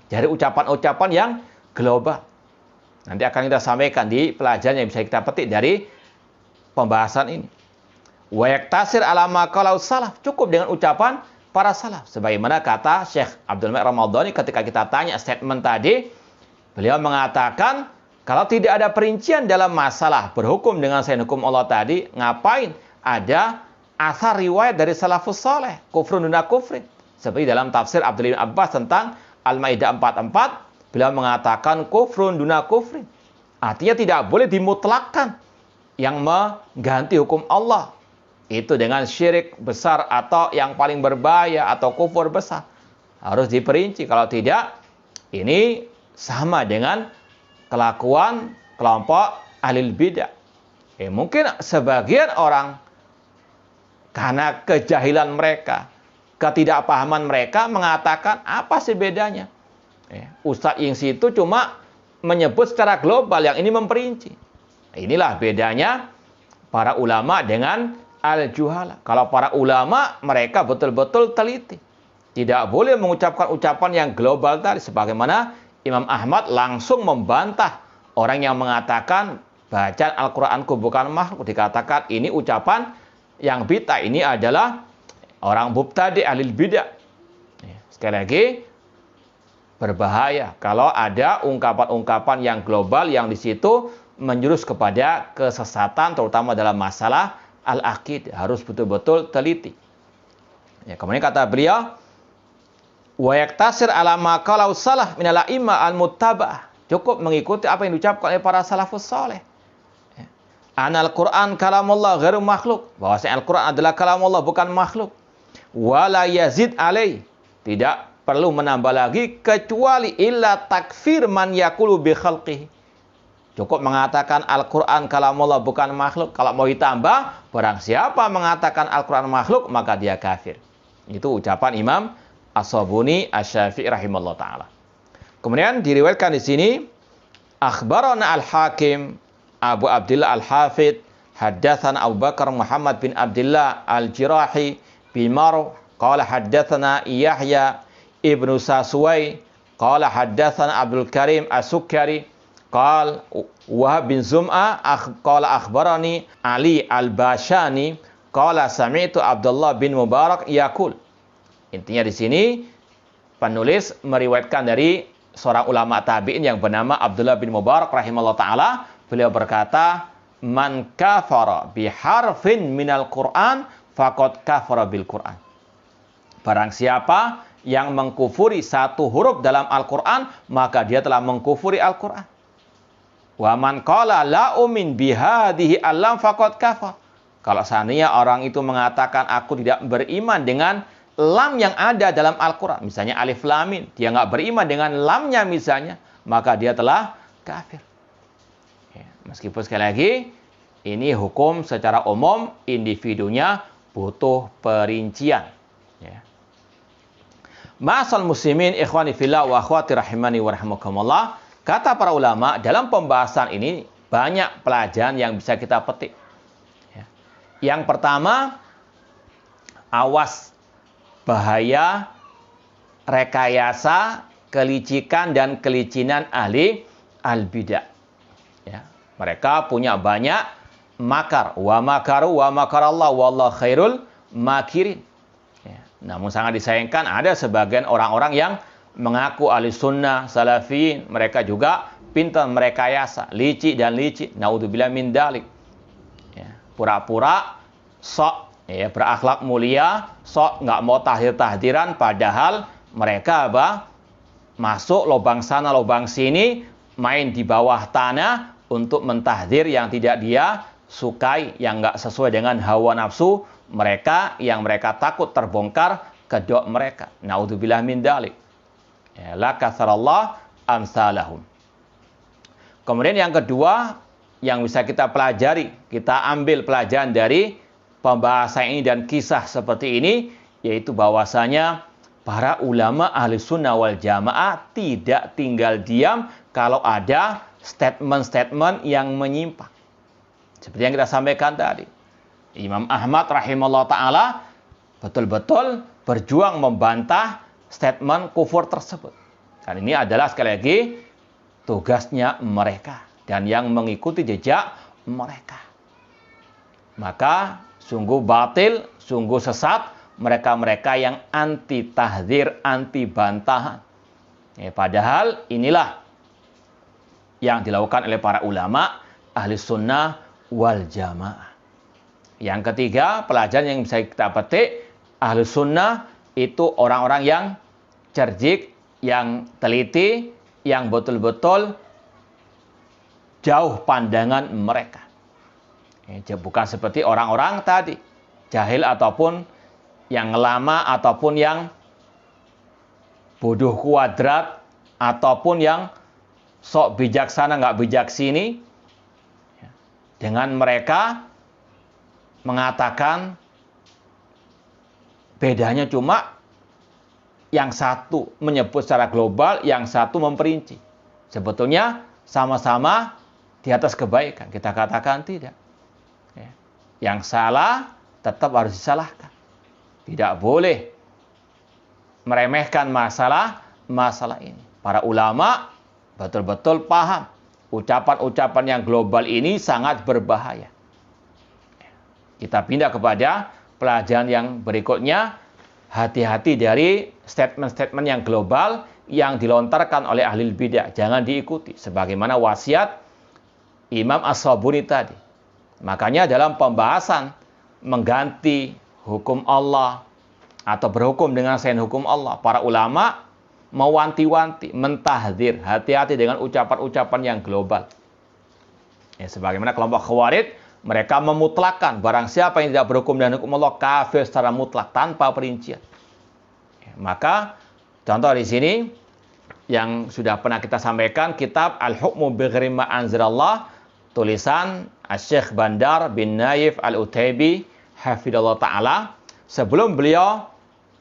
dari ucapan-ucapan yang global. Nanti akan kita sampaikan di pelajaran yang bisa kita petik dari pembahasan ini. Wa yaktasir ala ma qalau salaf, cukup dengan ucapan para salaf. Sebagaimana kata Syekh Abdul Malik Ramadhani ketika kita tanya statement tadi, beliau mengatakan kalau tidak ada perincian dalam masalah berhukum dengan selain hukum Allah tadi, ngapain ada asar riwayat dari salafus saleh, kufrun duna kufrin. Seperti dalam tafsir Abdullah bin Abbas tentang Al-Maidah 44, beliau mengatakan kufrun duna kufrin. Artinya tidak boleh dimutlakkan yang mengganti hukum Allah itu dengan syirik besar atau yang paling berbahaya atau kufur besar. Harus diperinci, kalau tidak ini sama dengan kelakuan kelompok ahlul bidah. Mungkin sebagian orang karena kejahilan mereka, ketidakpahaman mereka mengatakan apa sih bedanya? Ustadz yang situ cuma menyebut secara global, yang ini memperinci. Inilah bedanya para ulama dengan al-juhala. Kalau para ulama mereka betul-betul teliti. Tidak boleh mengucapkan ucapan yang global tadi. Sebagaimana Imam Ahmad langsung membantah orang yang mengatakan bacaan Al-Quranku bukan makhluk. Dikatakan ini ucapan yang bid'ah, ini adalah orang mubtadi' ahlul bidah. Sekali lagi, berbahaya kalau ada ungkapan-ungkapan yang global yang di situ menjurus kepada kesesatan, terutama dalam masalah al-aqid. Harus betul-betul teliti. Ya, kemudian kata beliau, wa yaktasir ala ma qalau salaf min al-a'imma al-muttaba'ah. Cukup mengikuti apa yang diucapkan oleh para salafus saleh. Ya. Anal Quran kalamullah ghairu makhluk. Bahwasanya Al-Quran adalah kalamullah, bukan makhluk. Wala yazid alaih. Tidak perlu menambah lagi kecuali illa takfir man yaqulu bi khalqihi. Cukup mengatakan Al-Quran kalamullah bukan makhluk. Kalau mau ditambah, barang siapa mengatakan Al-Quran makhluk, maka dia kafir. Itu ucapan Imam As-Sabuni Asy-Syafi'i rahimallahu taala. Kemudian diriwayatkan di sini, akhbarana Al-Hakim Abu Abdillah Al-Hafidh, haddatsana Abu Bakar Muhammad bin Abdullah Al-Jirahi bimar qala haddatsana Yahya ibnu Sasuwai qala haddatsana Abdul Karim As-Sukkari qala Wahab bin Zum'ah qala akhbarani Ali Al-Bashani qala sami'tu Abdullah bin Mubarak yaqul. Intinya di sini penulis meriwayatkan dari seorang ulama tabi'in yang bernama Abdullah bin Mubarak rahimahullah taala. Beliau berkata, man kafara biharfin minal Qur'an faqad kafara bil Qur'an. Barang siapa yang mengkufuri satu huruf dalam Al-Quran, maka dia telah mengkufuri Al-Quran. Wa man qala la umin bihadihi alam faqad kafar. Kalau seandainya orang itu mengatakan aku tidak beriman dengan lam yang ada dalam Al-Quran, misalnya alif lam mim, dia nggak beriman dengan lamnya misalnya, maka dia telah kafir. Ya, meskipun sekali lagi ini hukum secara umum, individunya butuh perincian. Ya. Ma'asal muslimin ikhwani fillah wa akhwati rahimani wa rahimakumullah. Kata para ulama, dalam pembahasan ini banyak pelajaran yang bisa kita petik. Ya. Yang pertama, awas bahaya rekayasa, kelicikan dan kelicinan ahli al-bidah. Ya. Mereka punya banyak makar. Wa makaru wa makarallah wallahu khairul makirin. Namun sangat disayangkan ada sebagian orang-orang yang mengaku ahli sunnah, salafiyin. Mereka juga pintar merekayasa, licik dan licik. Naudzubillah min dalik. Ya, pura-pura sok ya, berakhlak mulia, sok nggak mau tahdir-tahdiran, padahal mereka masuk lubang sana, lubang sini, main di bawah tanah untuk mentahdir yang tidak dia sukai, yang nggak sesuai dengan hawa nafsu mereka, yang mereka takut terbongkar kedok mereka. Naudzubillah min dalik. Ya, la kasarallah amsalahum. Kemudian yang kedua yang bisa kita pelajari, kita ambil pelajaran dari pembahasan ini dan kisah seperti ini, yaitu bahwasanya para ulama ahli sunnah wal jamaah tidak tinggal diam kalau ada statement-statement yang menyimpang. Seperti yang kita sampaikan tadi. Imam Ahmad rahimahullah ta'ala betul-betul berjuang membantah statement kufur tersebut. Dan ini adalah sekali lagi tugasnya mereka dan yang mengikuti jejak mereka. Maka sungguh batil, sungguh sesat mereka-mereka yang anti tahdzir, anti bantahan. Padahal inilah yang dilakukan oleh para ulama ahli sunnah wal jamaah. Yang ketiga, pelajaran yang bisa kita petik, ahli sunnah itu orang-orang yang cerdik, yang teliti, yang betul-betul jauh pandangan mereka. Bukan seperti orang-orang tadi, jahil ataupun yang lama, ataupun yang bodoh kuadrat, ataupun yang sok bijaksana nggak bijaksini. Dengan mereka mengatakan bedanya cuma yang satu menyebut secara global, yang satu memperinci. Sebetulnya sama-sama di atas kebaikan. Kita katakan tidak. Yang salah tetap harus disalahkan. Tidak boleh meremehkan masalah ini. Para ulama betul-betul paham ucapan-ucapan yang global ini sangat berbahaya. Kita pindah kepada pelajaran yang berikutnya. Hati-hati dari statement-statement yang global yang dilontarkan oleh ahli bidah. Jangan diikuti. Sebagaimana wasiat Imam As-Sabuni tadi. Makanya dalam pembahasan mengganti hukum Allah atau berhukum dengan selain hukum Allah, para ulama mewanti-wanti, mentahdzir, hati-hati dengan ucapan-ucapan yang global. Ya, sebagaimana kelompok Khawarij, mereka memutlakkan barang siapa yang tidak berhukum dengan hukum Allah kafir secara mutlak tanpa perincian. Ya, maka contoh di sini yang sudah pernah kita sampaikan, kitab Al-Hukmu Bighairi Ma Anzalallah, tulisan Syekh Bandar bin Naif Al-Utaibi hafidhallahu taala, sebelum beliau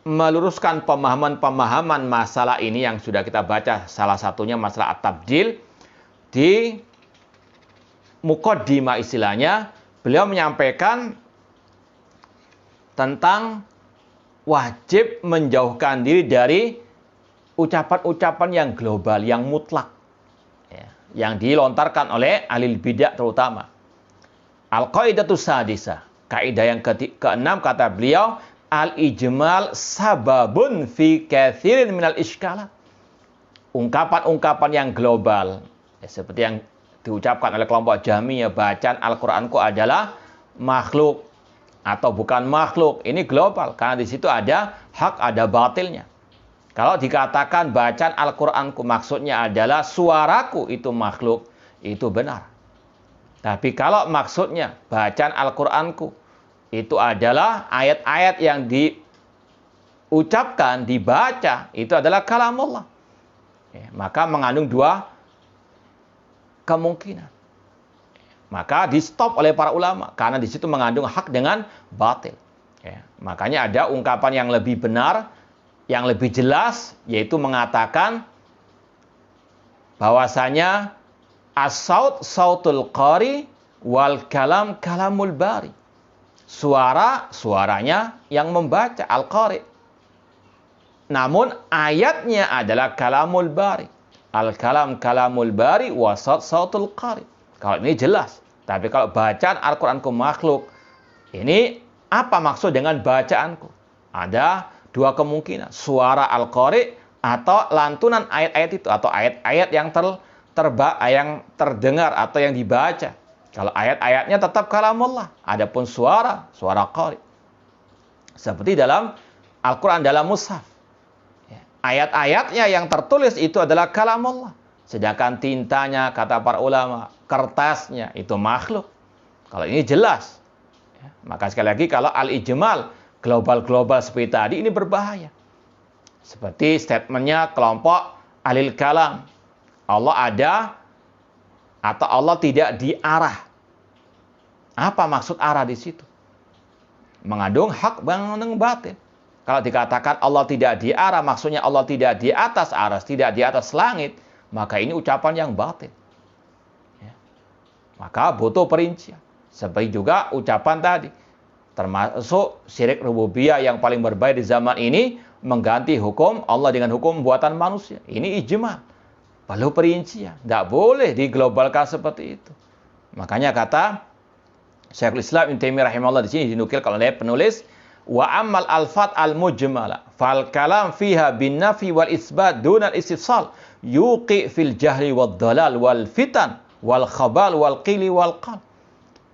meluruskan pemahaman-pemahaman masalah ini yang sudah kita baca, salah satunya masalah at-tabdil. Di muqaddimah istilahnya, beliau menyampaikan tentang wajib menjauhkan diri dari ucapan-ucapan yang global, yang mutlak, ya, yang dilontarkan oleh ahli bidah terutama. Al-Qaidatus Sadisah, kaidah yang keenam, kata beliau, al-ijmal sababun fi katsirin minal iskalat. Ungkapan-ungkapan yang global, ya, seperti yang diucapkan oleh kelompok Jahmiyah, bacaan Al-Qur'anku adalah makhluk atau bukan makhluk. Ini global karena di situ ada hak, ada batilnya. Kalau dikatakan bacaan Al-Qur'anku maksudnya adalah suaraku itu makhluk, itu benar. Tapi kalau maksudnya bacaan Al-Qur'anku itu adalah ayat-ayat yang diucapkan, dibaca, itu adalah kalamullah. Ya, maka mengandung dua kemungkinan. Maka di stop oleh para ulama karena di situ mengandung hak dengan batil. Ya, makanya ada ungkapan yang lebih benar, yang lebih jelas, yaitu mengatakan bahwasanya as-saut sautul qari wal kalam kalamul bari. Suaranya yang membaca, al-qari. Namun ayatnya adalah kalamul bari. Al-kalam kalamul bari wa sautul qari. Kalau ini jelas. Tapi kalau bacaan Al-Qur'anku makhluk, ini apa maksud dengan bacaanku? Ada dua kemungkinan. Suara al-qari atau lantunan ayat-ayat itu, atau ayat-ayat yang yang terdengar atau yang dibaca. Kalau ayat-ayatnya tetap kalamullah. Adapun suara qari. Seperti dalam Al-Quran, dalam mushaf. Ayat-ayatnya yang tertulis itu adalah kalamullah. Sedangkan tintanya, kata para ulama, kertasnya itu makhluk. Kalau ini jelas. Maka sekali lagi, kalau al-ijmal, global-global seperti tadi, ini berbahaya. Seperti statementnya kelompok ahlil kalam. Allah ada atau Allah tidak diarah. Apa maksud arah di situ? Mengandung hak, mengandung batin. Kalau dikatakan Allah tidak diarah, maksudnya Allah tidak di atas aras, tidak di atas langit, maka ini ucapan yang batin. Ya. Maka butuh perincian. Seperti juga ucapan tadi, termasuk syirik rububiyah yang paling berbahaya di zaman ini, mengganti hukum Allah dengan hukum buatan manusia. Ini ijma. Perlu perincian. Tidak boleh diglobalkan seperti itu. Makanya kata Syekhul Islam Ibnu Taimiyah rahimahullah di sini dinukilkan oleh penulis, wa ammal alfat al-mujmala fal kalam fiha bin nafi wal isbat duna al-istifsal yuqi fil jahli wad dalal wal fitan wal khabal wal qili wal qal.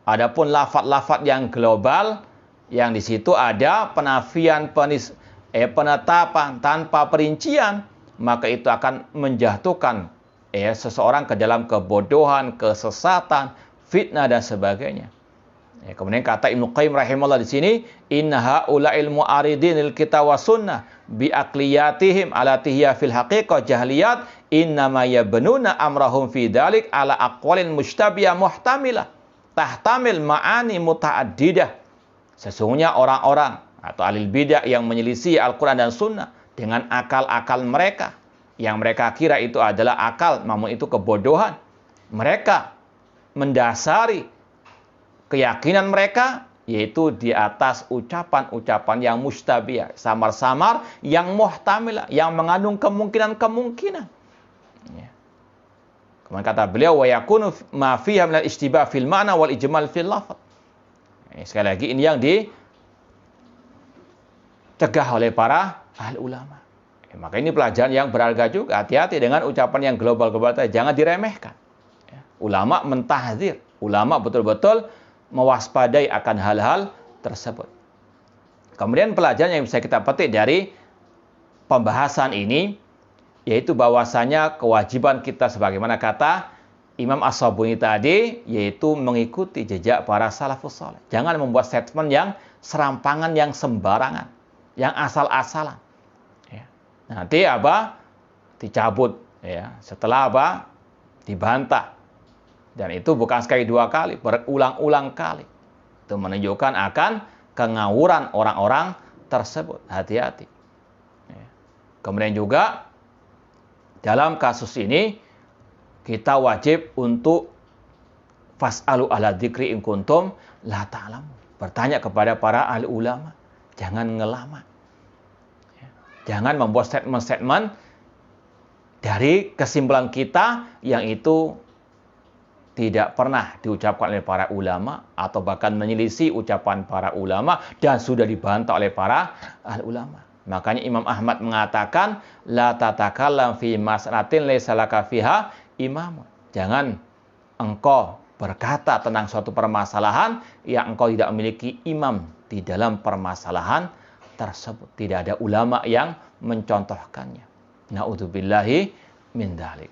Adapun lafaz-lafaz yang global yang di situ ada penafian, penetapan tanpa perincian, maka itu akan menjatuhkan seseorang ke dalam kebodohan, kesesatan, fitnah dan sebagainya. Kemudian kata Ibnu Qayyim rahimahullah di sini, inna haula'il mu'aridin lil kitab wa sunnah bi aqliyatihim ala tihya fil haqiqah jahliyat innama yabnuna amrahum fi dalik ala aqwalin mustabiyah muhtamilah tahtamil ma'ani muta'addidah. Sesungguhnya orang-orang atau ahli bidah yang menyelisih Al-Quran dan Sunnah dengan akal-akal mereka, yang mereka kira itu adalah akal, namun itu kebodohan. Mereka mendasari keyakinan mereka, yaitu di atas ucapan-ucapan yang mustabih, samar-samar, yang muhtamilah, yang mengandung kemungkinan-kemungkinan. Ya. Kemudian kata beliau, wa yakunu ma fiha minal istibah fil ma'na wal ijmal fil lafaz. Sekali lagi, ini yang dicegah oleh para ahli ulama. Maka ini pelajaran yang berharga juga. Hati-hati dengan ucapan yang global-global tadi. Jangan diremehkan. Ulama mentahdzir. Ulama betul-betul mewaspadai akan hal-hal tersebut. Kemudian pelajaran yang bisa kita petik dari pembahasan ini, yaitu bahwasanya kewajiban kita sebagaimana kata Imam As-Sabuni tadi, yaitu mengikuti jejak para salafus saleh. Jangan membuat statement yang serampangan, yang sembarangan, yang asal-asalan. Nanti dicabut, setelah dibantah. Dan itu bukan sekali dua kali, berulang-ulang kali. Itu menunjukkan akan kengawuran orang-orang tersebut. Hati-hati. Kemudian juga dalam kasus ini kita wajib untuk fas'alu ahla dzikri in kuntum la ta'lamun. Bertanya kepada para ahli ulama, jangan ngelama. Jangan membuat statement-statement dari kesimpulan kita yang itu tidak pernah diucapkan oleh para ulama atau bahkan menyelisih ucapan para ulama dan sudah dibantah oleh para ahli ulama. Makanya Imam Ahmad mengatakan la tatakallam fi mas'alatin laysa laka fiha imam. Jangan engkau berkata tentang suatu permasalahan yang engkau tidak memiliki imam di dalam permasalahan tersebut. Tidak ada ulama yang mencontohkannya. Na'udzubillahi min dzalik.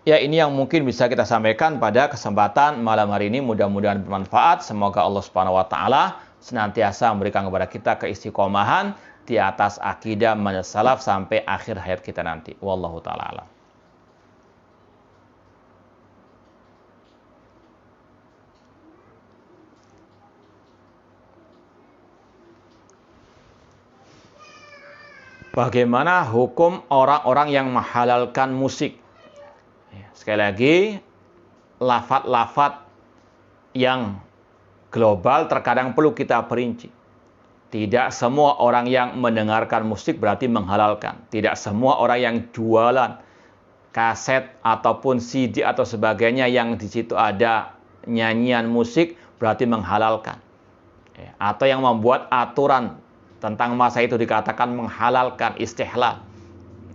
Ya, ini yang mungkin bisa kita sampaikan pada kesempatan malam hari ini. Mudah-mudahan bermanfaat. Semoga Allah Subhanahu wa taala senantiasa memberikan kepada kita keistiqomahan di atas akidah manhaj salaf sampai akhir hayat kita nanti. Wallahu taala alam. Bagaimana hukum orang-orang yang menghalalkan musik? Sekali lagi, lafaz-lafaz yang global terkadang perlu kita perinci. Tidak semua orang yang mendengarkan musik berarti menghalalkan. Tidak semua orang yang jualan kaset ataupun CD atau sebagainya yang di situ ada nyanyian musik berarti menghalalkan. Atau yang membuat aturan tentang masa itu dikatakan menghalalkan, istihlal.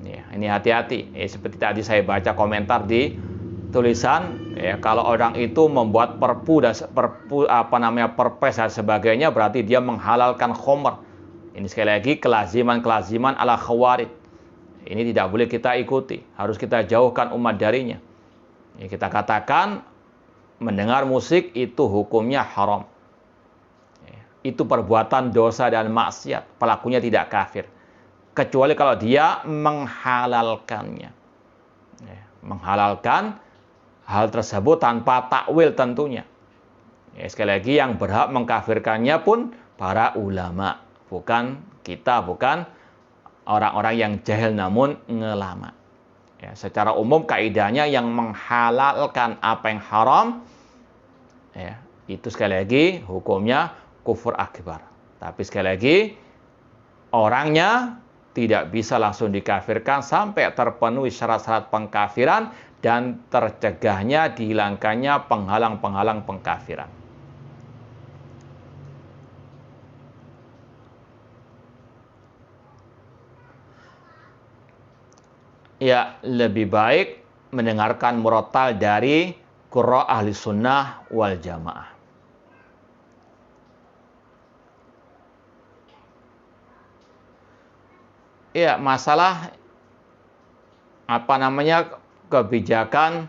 Ini hati-hati. Seperti tadi saya baca komentar di tulisan, kalau orang itu membuat perpres dan sebagainya berarti dia menghalalkan khomer. Ini sekali lagi kelaziman ala khawarij. Ini tidak boleh kita ikuti. Harus kita jauhkan umat darinya. Kita katakan mendengar musik itu hukumnya haram. Itu perbuatan dosa dan maksiat. Pelakunya tidak kafir. Kecuali kalau dia menghalalkannya. Menghalalkan hal tersebut tanpa takwil tentunya. Sekali lagi yang berhak mengkafirkannya pun para ulama. Bukan kita, bukan orang-orang yang jahil namun ngelama. Secara umum kaidahnya yang menghalalkan apa yang haram, itu sekali lagi hukumnya kufur akbar. Tapi sekali lagi, orangnya tidak bisa langsung dikafirkan sampai terpenuhi syarat-syarat pengkafiran dan tercegahnya, dihilangkannya penghalang-penghalang pengkafiran. Ya, lebih baik mendengarkan murattal dari qurra ahli sunnah wal jamaah. Ya, masalah kebijakan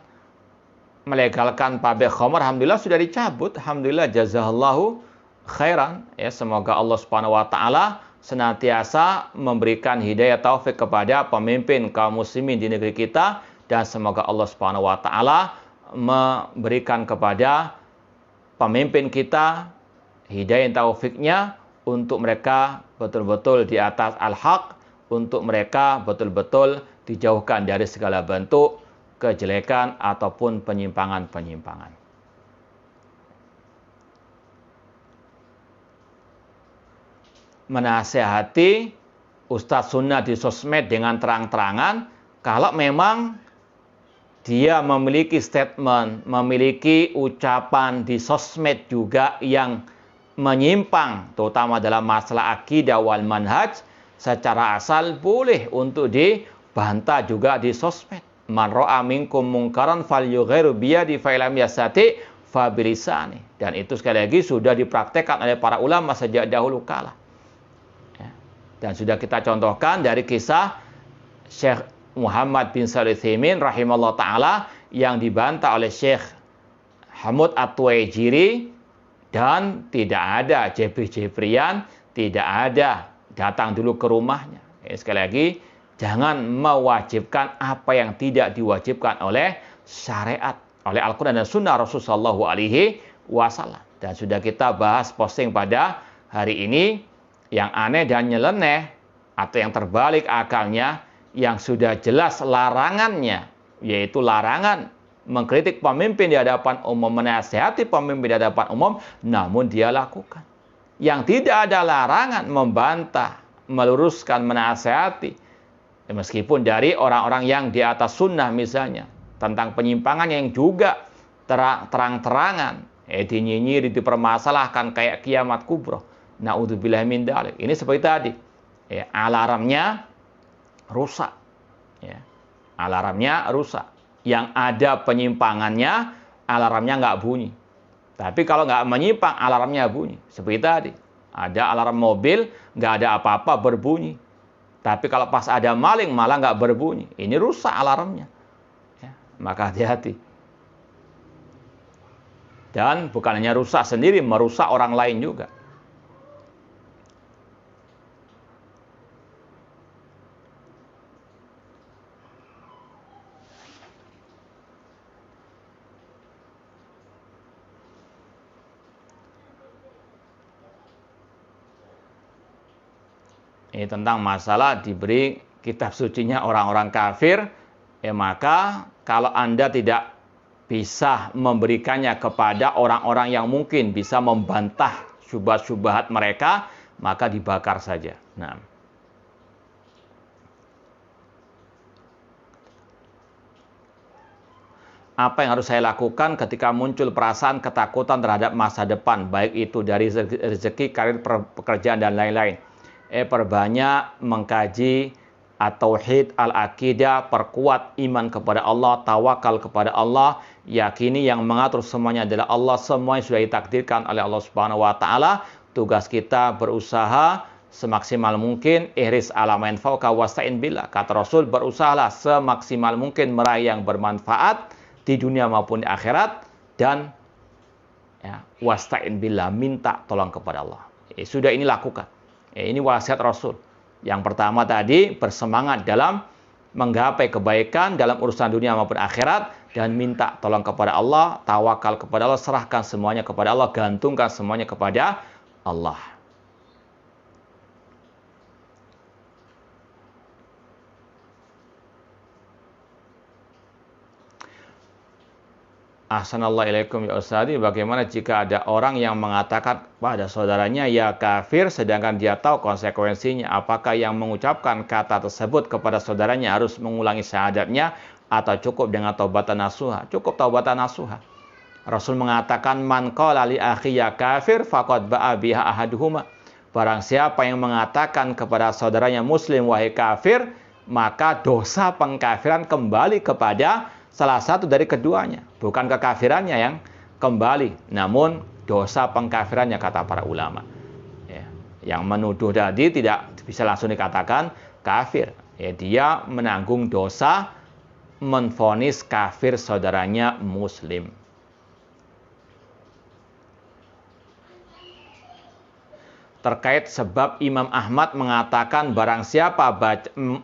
melegalkan pabrik khamr, alhamdulillah sudah dicabut. Alhamdulillah, jazakallahu khairan. Semoga Allah Subhanahu wa taala senantiasa memberikan hidayah taufik kepada pemimpin kaum muslimin di negeri kita, dan semoga Allah Subhanahu wa taala memberikan kepada pemimpin kita hidayah taufiknya untuk mereka betul-betul di atas al-haq, untuk mereka betul-betul dijauhkan dari segala bentuk kejelekan ataupun penyimpangan-penyimpangan. Menasehati ustadz sunnah di sosmed dengan terang-terangan, kalau memang dia memiliki statement, memiliki ucapan di sosmed juga yang menyimpang, terutama dalam masalah akidah wal manhaj, secara asal boleh untuk dibantah juga di sosmed. Man ra'a minkum mungkaran falyughayyirhu biyadihi fa illam yastati' fa bilisani. Dan itu sekali lagi sudah dipraktekkan oleh para ulama sejak dahulu kala. Ya. Dan sudah kita contohkan dari kisah Syekh Muhammad bin Shalih Al-Utsaimin rahimahullah taala yang dibantah oleh Syekh Hamud At-Tuwaijiri dan tidak ada Jebri-Jebrian, tidak ada datang dulu ke rumahnya. Sekali lagi, jangan mewajibkan apa yang tidak diwajibkan oleh syariat, oleh Al-Quran dan Sunnah Rasulullah SAW. Dan sudah kita bahas posting pada hari ini, yang aneh dan nyeleneh, atau yang terbalik akalnya, yang sudah jelas larangannya, yaitu larangan mengkritik pemimpin di hadapan umum, menasihati pemimpin di hadapan umum, namun dia lakukan. Yang tidak ada larangan membantah, meluruskan, menasihati, meskipun dari orang-orang yang di atas sunnah misalnya, tentang penyimpangan yang juga terang-terangan, dinyinyiri, dipermasalahkan kayak kiamat kubro. Na'udzubillah min dzalik. Ini seperti tadi, alarmnya rusak. Alarmnya rusak. Yang ada penyimpangannya, alarmnya nggak bunyi. Tapi kalau nggak menyimpang, alarmnya bunyi. Seperti tadi, ada alarm mobil, nggak ada apa-apa, berbunyi. Tapi kalau pas ada maling, malah nggak berbunyi. Ini rusak alarmnya. Maka hati-hati. Dan bukan hanya rusak sendiri, merusak orang lain juga. Ini tentang masalah diberi kitab sucinya orang-orang kafir, maka kalau Anda tidak bisa memberikannya kepada orang-orang yang mungkin bisa membantah syubhat-syubhat mereka, maka dibakar saja. Nah, apa yang harus saya lakukan ketika muncul perasaan ketakutan terhadap masa depan, baik itu dari rezeki, karir, pekerjaan, dan lain-lain? Perbanyak mengkaji at-tauhid, al-aqidah, perkuat iman kepada Allah, tawakal kepada Allah, yakini yang mengatur semuanya adalah Allah, semuanya sudah ditakdirkan oleh Allah Subhanahu wa taala. Tugas kita berusaha semaksimal mungkin, ihris ala ma yanfa'uka wasta'in billah. Kata Rasul, berusahalah semaksimal mungkin meraih yang bermanfaat di dunia maupun di akhirat, dan wasta'in billah, minta tolong kepada Allah. Sudah ini lakukan. Ini wasiat Rasul. Yang pertama tadi, bersemangat dalam menggapai kebaikan dalam urusan dunia maupun akhirat, dan minta tolong kepada Allah, tawakal kepada Allah, serahkan semuanya kepada Allah, gantungkan semuanya kepada Allah. Ahsanallahilaikum ya Ustadz, bagaimana jika ada orang yang mengatakan pada saudaranya ya kafir, sedangkan dia tahu konsekuensinya? Apakah yang mengucapkan kata tersebut kepada saudaranya harus mengulangi syahadatnya, atau cukup dengan taubatan nasuha? Cukup taubatan nasuha. Rasul mengatakan, man qala li akhi ya kafir faqad ba'a biha ahaduhuma. Barang siapa yang mengatakan kepada saudaranya muslim wahai kafir, maka dosa pengkafiran kembali kepada salah satu dari keduanya. Bukan kekafirannya yang kembali, namun dosa pengkafirannya, kata para ulama. Yang menuduh tadi tidak bisa langsung dikatakan kafir. Dia menanggung dosa menvonis kafir saudaranya muslim. Terkait sebab Imam Ahmad mengatakan barang siapa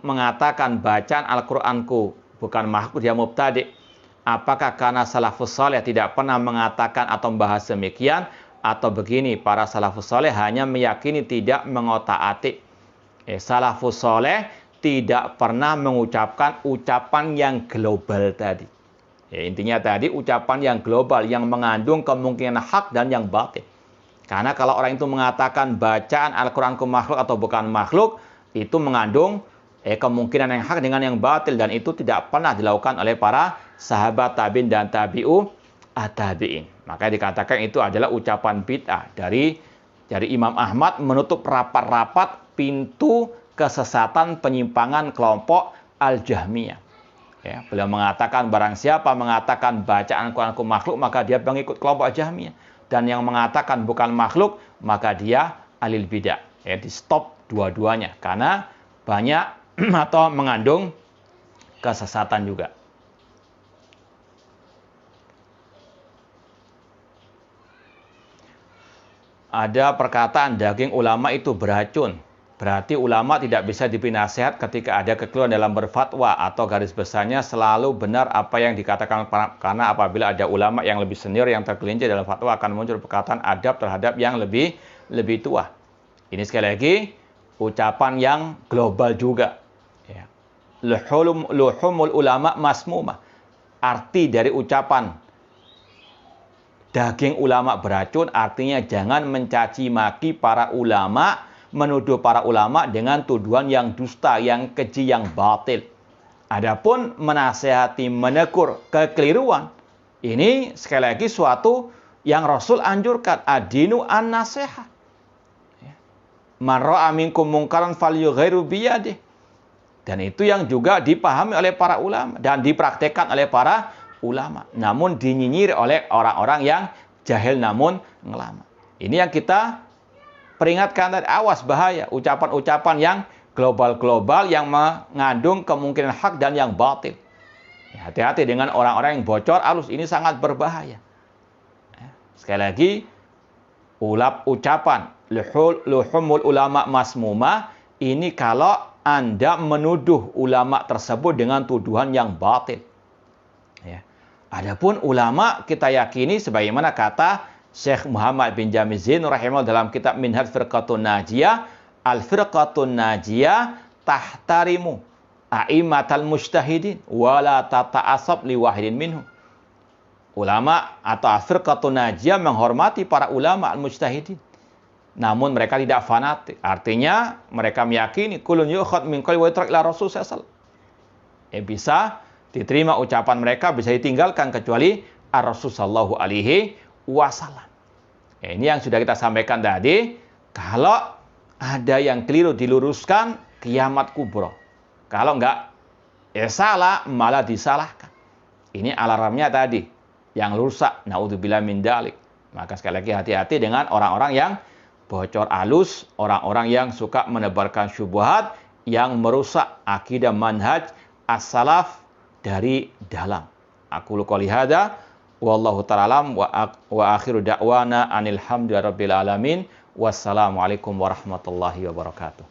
mengatakan bacaan Al-Qur'anku bukan makhluk, dia mubtadi'. Apakah karena salafus saleh tidak pernah mengatakan atau membahas demikian, atau begini, para salafus saleh hanya meyakini, tidak mengotak-atik. Salafus saleh tidak pernah mengucapkan ucapan yang global tadi. Intinya tadi ucapan yang global yang mengandung kemungkinan hak dan yang batil. Karena kalau orang itu mengatakan bacaan Al-Qur'anku makhluk atau bukan makhluk, itu mengandung kemungkinan yang hak dengan yang batil, dan itu tidak pernah dilakukan oleh para sahabat tabi'in dan tabi'u at-tabi'in. Maka dikatakan itu adalah ucapan bid'ah dari Imam Ahmad menutup rapat-rapat pintu kesesatan penyimpangan kelompok Al-Jahmiyah. Ya, beliau mengatakan barang siapa mengatakan bacaan Quranku makhluk, maka dia pengikut kelompok Jahmiyah. Dan yang mengatakan bukan makhluk, maka dia alil bidah. Ya, di stop dua-duanya karena banyak atau mengandung kesesatan juga. Ada perkataan daging ulama itu beracun. Berarti ulama tidak bisa diberi nasihat ketika ada kekeliruan dalam berfatwa, atau garis besarnya selalu benar apa yang dikatakan, karena apabila ada ulama yang lebih senior yang tergelincir dalam fatwa akan muncul perkataan adab terhadap yang lebih tua. Ini sekali lagi ucapan yang global juga. Ya. Luhumul ulama masmumah. Arti dari ucapan daging ulama beracun artinya jangan mencaci maki para ulama, menuduh para ulama dengan tuduhan yang dusta, yang keji, yang batil. Adapun menasehati, menegur kekeliruan, ini sekali lagi suatu yang Rasul anjurkan, ad-dinu an-nasihah. Man ra'a minkum mungkaran falyughayyirhu biyadihi. Dan itu yang juga dipahami oleh para ulama dan dipraktekkan oleh para ulama. Namun dinyinyir oleh orang-orang yang jahil namun ngelama. Ini yang kita peringatkan tadi, awas bahaya ucapan-ucapan yang global-global yang mengandung kemungkinan hak dan yang batil. Hati-hati dengan orang-orang yang bocor alus, ini sangat berbahaya. Sekali lagi, ucapan luhumul ulama masmumah ini kalau Anda menuduh ulama tersebut dengan tuduhan yang batil. Ya. Adapun ulama kita yakini sebagaimana kata Syekh Muhammad bin Jamil Zain rahimahullah dalam kitab Minhaj Firqatun Najiyah, Al-Firqatun Najiyah tahtarimu a'immatal mujtahidin wa la tata'asab li wahidin minhum. Ulama atau Al-Firqatun Najiyah menghormati para ulama al-mujtahidin. Namun mereka tidak fanatik. Artinya mereka meyakini kulun yukhad min qawli wa yutrak ila Rasul sallallahu alaihi wasallam. Bisa diterima ucapan mereka, bisa ditinggalkan kecuali Ar-Rasul sallallahu alaihi wasallam. Ini yang sudah kita sampaikan tadi. Kalau ada yang keliru diluruskan, kiamat kubro. Kalau enggak, salah malah disalahkan. Ini alarmnya tadi yang rusak. Naudzubillah min dalik. Maka sekali lagi hati-hati dengan orang-orang yang bocor alus, orang-orang yang suka menebarkan syubhat yang merusak akidah manhaj as-salaf dari dalam. Aku qouli hadza wallahu ta'ala alam wa akhiru da'wana anil hamdulillahi rabbil alamin. Wassalamualaikum warahmatullahi wabarakatuh.